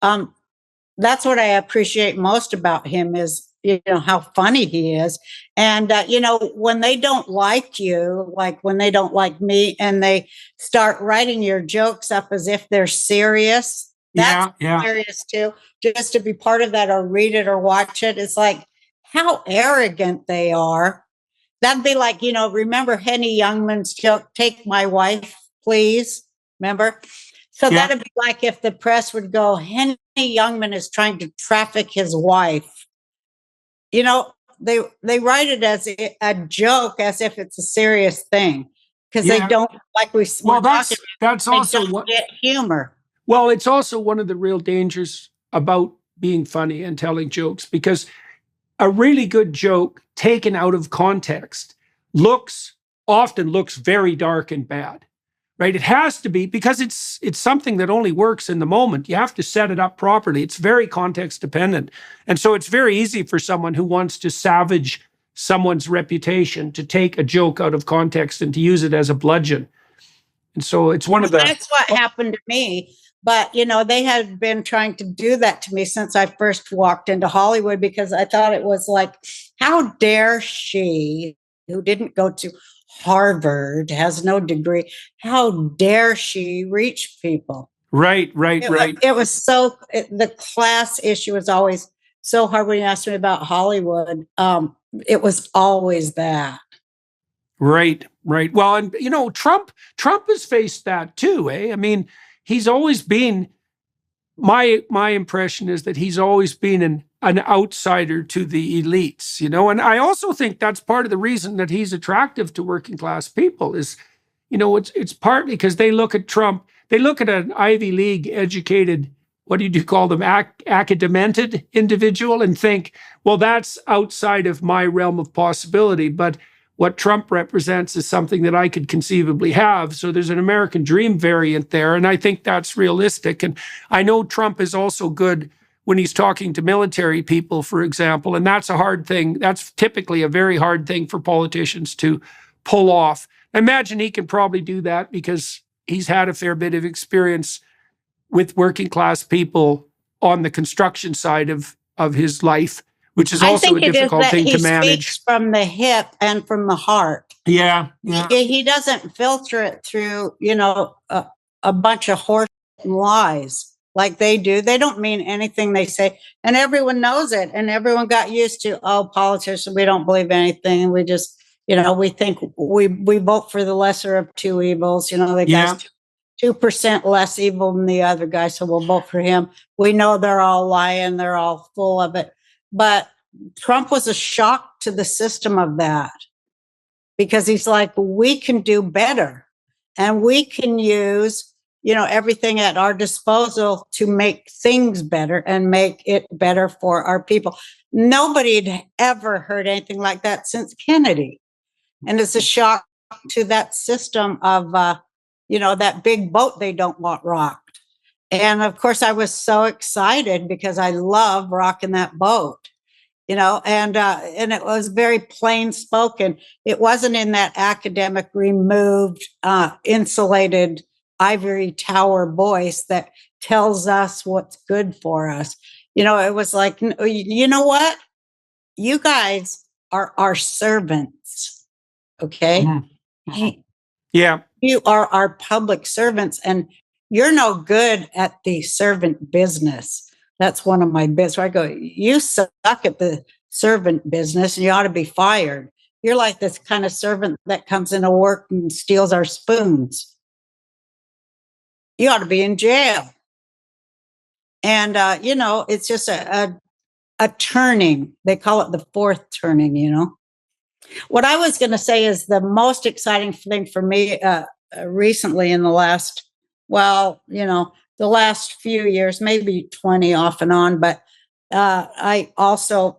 That's what I appreciate most about him is, how funny he is. And, when they don't like you, like when they don't like me and they start writing your jokes up as if they're serious, that's hilarious too. Just to be part of that or read it or watch it. It's like how arrogant they are. That'd be like, remember Henny Youngman's joke, "Take my wife, please." Remember? So that'd be like if the press would go, Henny Youngman is trying to traffic his wife. They write it as a joke, as if it's a serious thing, because they don't, like we. Well, that's also what get humor. Well, it's also one of the real dangers about being funny and telling jokes, because a really good joke taken out of context often looks very dark and bad, right? It has to be, because it's something that only works in the moment. You have to set it up properly. It's very context dependent. And so it's very easy for someone who wants to savage someone's reputation to take a joke out of context and to use it as a bludgeon. And so it's one of the... That's what happened to me. But, they had been trying to do that to me since I first walked into Hollywood, because I thought it was like, how dare she, who didn't go to Harvard, has no degree, how dare she reach people? Right. It was the class issue was always so hard when you asked me about Hollywood. It was always that. Right. Well, and, Trump has faced that too, eh? I mean, he's always been, my impression is that he's always been an outsider to the elites, and I also think that's part of the reason that he's attractive to working class people is, it's partly because they look at Trump, they look at an Ivy League educated, what do you call them, acadamented individual and think, well, that's outside of my realm of possibility. But what Trump represents is something that I could conceivably have. So there's an American dream variant there. And I think that's realistic. And I know Trump is also good when he's talking to military people, for example. And that's a hard thing. That's typically a very hard thing for politicians to pull off. I imagine he can probably do that because he's had a fair bit of experience with working class people on the construction side of his life, which is also a difficult thing to manage. He speaks from the hip and from the heart. Yeah. He doesn't filter it through, a bunch of horse lies like they do. They don't mean anything they say, and everyone knows it. And everyone got used to, politicians, we don't believe anything. We just, we think we vote for the lesser of two evils. The guy's 2% less evil than the other guy, so we'll vote for him. We know they're all lying. They're all full of it. But Trump was a shock to the system of that, because he's like, we can do better, and we can use, everything at our disposal to make things better and make it better for our people. Nobody had ever heard anything like that since Kennedy. And it's a shock to that system of, that big boat they don't want rocked. And of course, I was so excited because I love rocking that boat. And it was very plain spoken. It wasn't in that academic, removed, insulated ivory tower voice that tells us what's good for us. It was like, you know what? You guys are our servants. Okay. Mm-hmm. Yeah. You are our public servants, and you're no good at the servant business. That's one of my bits where I go, you suck at the servant business and you ought to be fired. You're like this kind of servant that comes into work and steals our spoons. You ought to be in jail. And, it's just a turning. They call it the fourth turning, What I was going to say is the most exciting thing for me recently in the last, the last few years, maybe 20 off and on. But I also,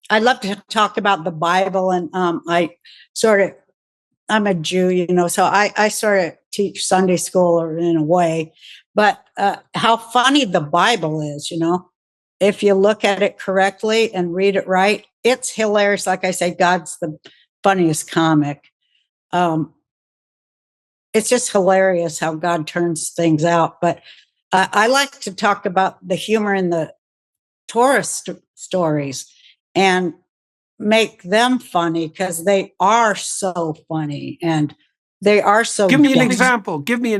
I love to talk about the Bible, and I'm a Jew, so I sort of teach Sunday school in a way. But how funny the Bible is, if you look at it correctly and read it right, it's hilarious. Like I say, God's the funniest comic. It's just hilarious how God turns things out. But I like to talk about the humor in the Torah stories and make them funny, because they are so funny and they are so. Give me an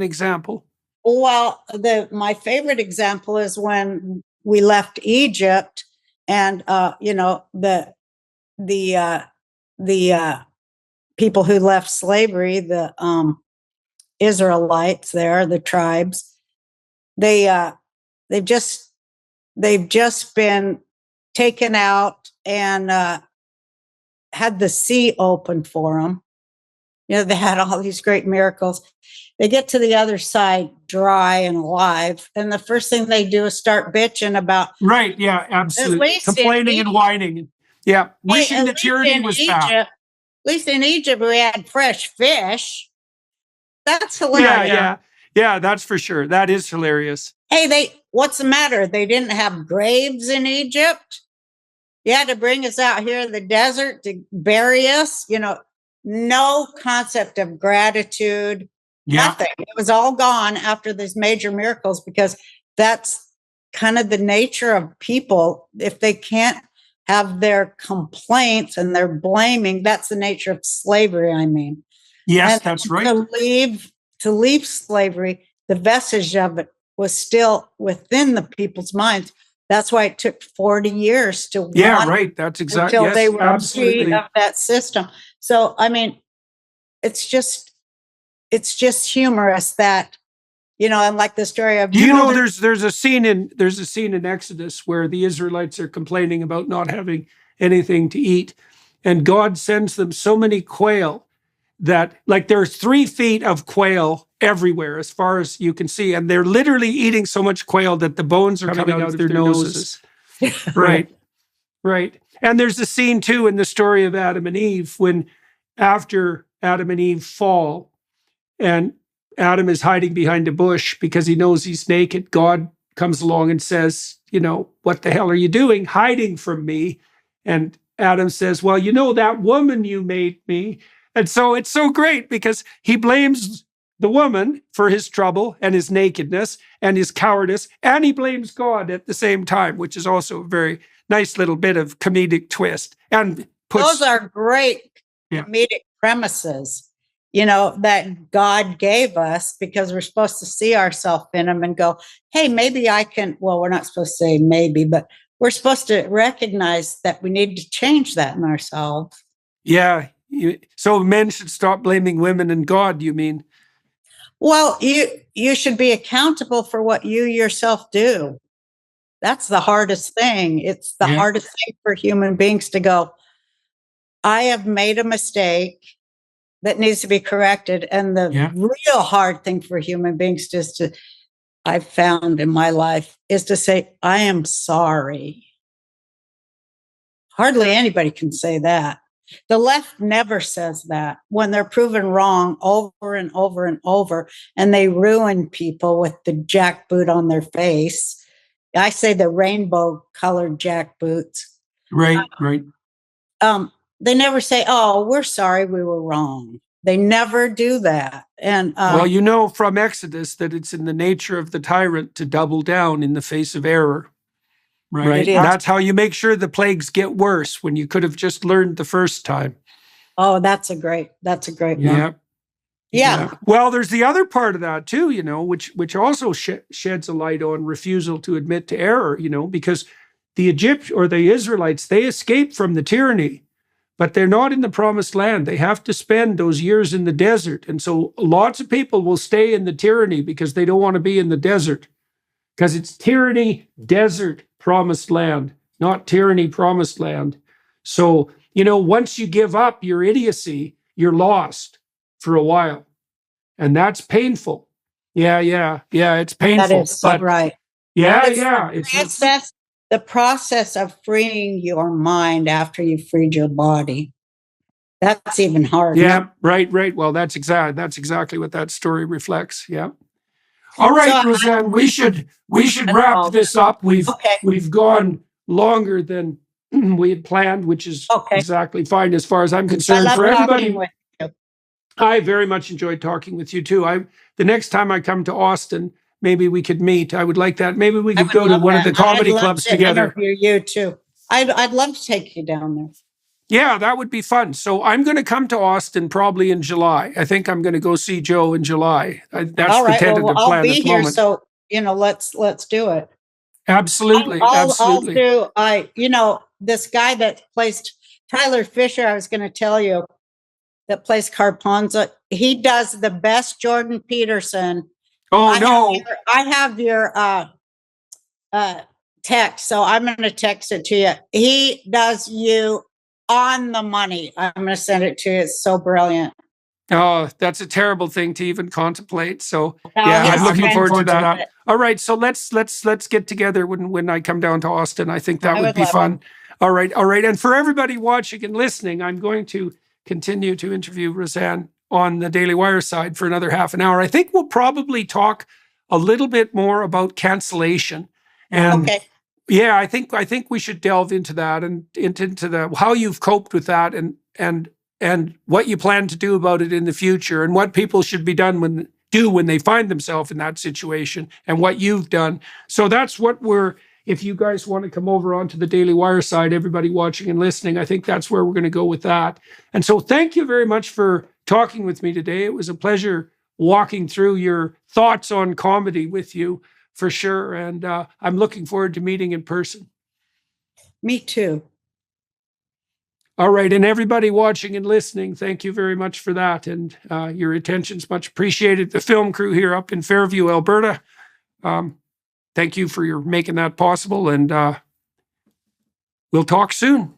example. Well, my favorite example is when we left Egypt, and the people who left slavery, the Israelites there, the tribes, they've just been taken out and had the sea open for them. They had all these great miracles. They get to the other side dry and alive, and the first thing they do is start bitching about. Right, yeah, absolutely. Complaining and whining. Yeah, wishing the tyranny was back. At least in Egypt, we had fresh fish. That's hilarious. Yeah, that's for sure. That is hilarious. Hey, what's the matter? They didn't have graves in Egypt? You had to bring us out here in the desert to bury us? No concept of gratitude, nothing. It was all gone after these major miracles, because that's kind of the nature of people. If they can't have their complaints and their blaming, that's the nature of slavery, I mean. Yes, and that's right. To leave slavery, the vestige of it was still within the people's minds. That's why it took 40 years to right. That's exactly until they were free of that system. So, I mean, it's just humorous that, and like the story of there's a scene in Exodus where the Israelites are complaining about not having anything to eat, and God sends them so many quail that, like, there's 3 feet of quail everywhere as far as you can see, and they're literally eating so much quail that the bones are coming out of their noses. Right. And there's a scene too in the story of Adam and Eve when after Adam and Eve fall, and Adam is hiding behind a bush because he knows he's naked, God comes along and says, what the hell are you doing hiding from me? And Adam says, well, that woman you made me. And so it's so great because he blames the woman for his trouble and his nakedness and his cowardice, and he blames God at the same time, which is also a very nice little bit of comedic twist. And those are great comedic premises, that God gave us, because we're supposed to see ourselves in them and go, hey, maybe I can. Well, we're not supposed to say maybe, but we're supposed to recognize that we need to change that in ourselves. Yeah. So men should stop blaming women and God, you mean? Well, you should be accountable for what you yourself do. That's the hardest thing. It's the hardest thing for human beings to go, I have made a mistake that needs to be corrected. And the real hard thing for human beings I've found in my life is to say, I am sorry. Hardly anybody can say that. The left never says that when they're proven wrong over and over and over, and they ruin people with the jackboot on their face. I say the rainbow colored jackboots. Right. They never say, oh, we're sorry, we were wrong. They never do that. And well, from Exodus that it's in the nature of the tyrant to double down in the face of error. Right. That's how you make sure the plagues get worse, when you could have just learned the first time. Oh, that's a great one. Yeah. Well, there's the other part of that too, which also sheds a light on refusal to admit to error, because the Israelites, they escaped from the tyranny, but they're not in the promised land. They have to spend those years in the desert. And so lots of people will stay in the tyranny because they don't want to be in the desert, because it's tyranny, desert, promised land, not tyranny, promised land. So, once you give up your idiocy, you're lost for a while. And that's painful. Yeah, it's painful. That is so right. It's the process of freeing your mind after you've freed your body. That's even harder. Yeah, right. Well, that's exactly what that story reflects. Yeah. All right, Roseanne, we should wrap this up. We've gone longer than we had planned, which is exactly fine as far as I'm concerned. I love for everybody, with you. I very much enjoyed talking with you too. The next time I come to Austin, maybe we could meet. I would like that. Maybe we could go to one of the comedy clubs together. Interview you too. I'd love to take you down there. Yeah, that would be fun. So I'm going to come to Austin probably in July. I think I'm going to go see Joe in July. That's the tentative plan I'll be at the here, moment. so let's do it. Absolutely. This guy that plays Tyler Fisher, I was going to tell you, that plays Carponza, he does the best Jordan Peterson. I have your text, so I'm going to text it to you. He does you on the money. I'm going to send it to you. It's so brilliant. Oh, that's a terrible thing to even contemplate. So I'm looking forward to that. All right, so let's get together when I come down to Austin. I think that would be fun. All right. And for everybody watching and listening, I'm going to continue to interview Roseanne on the Daily Wire side for another half an hour. I think we'll probably talk a little bit more about cancellation. And I think we should delve into that and into the how you've coped with that and what you plan to do about it in the future, and what people should be done when they find themselves in that situation, and what you've done. So that's what if you guys want to come over onto the Daily Wire side, everybody watching and listening, I think that's where we're going to go with that. And so thank you very much for talking with me today. It was a pleasure walking through your thoughts on comedy with you, for sure. And I'm looking forward to meeting in person. Me too. All right. And everybody watching and listening, thank you very much for that. And your attention's much appreciated. The film crew here up in Fairview, Alberta, thank you for making that possible. And we'll talk soon.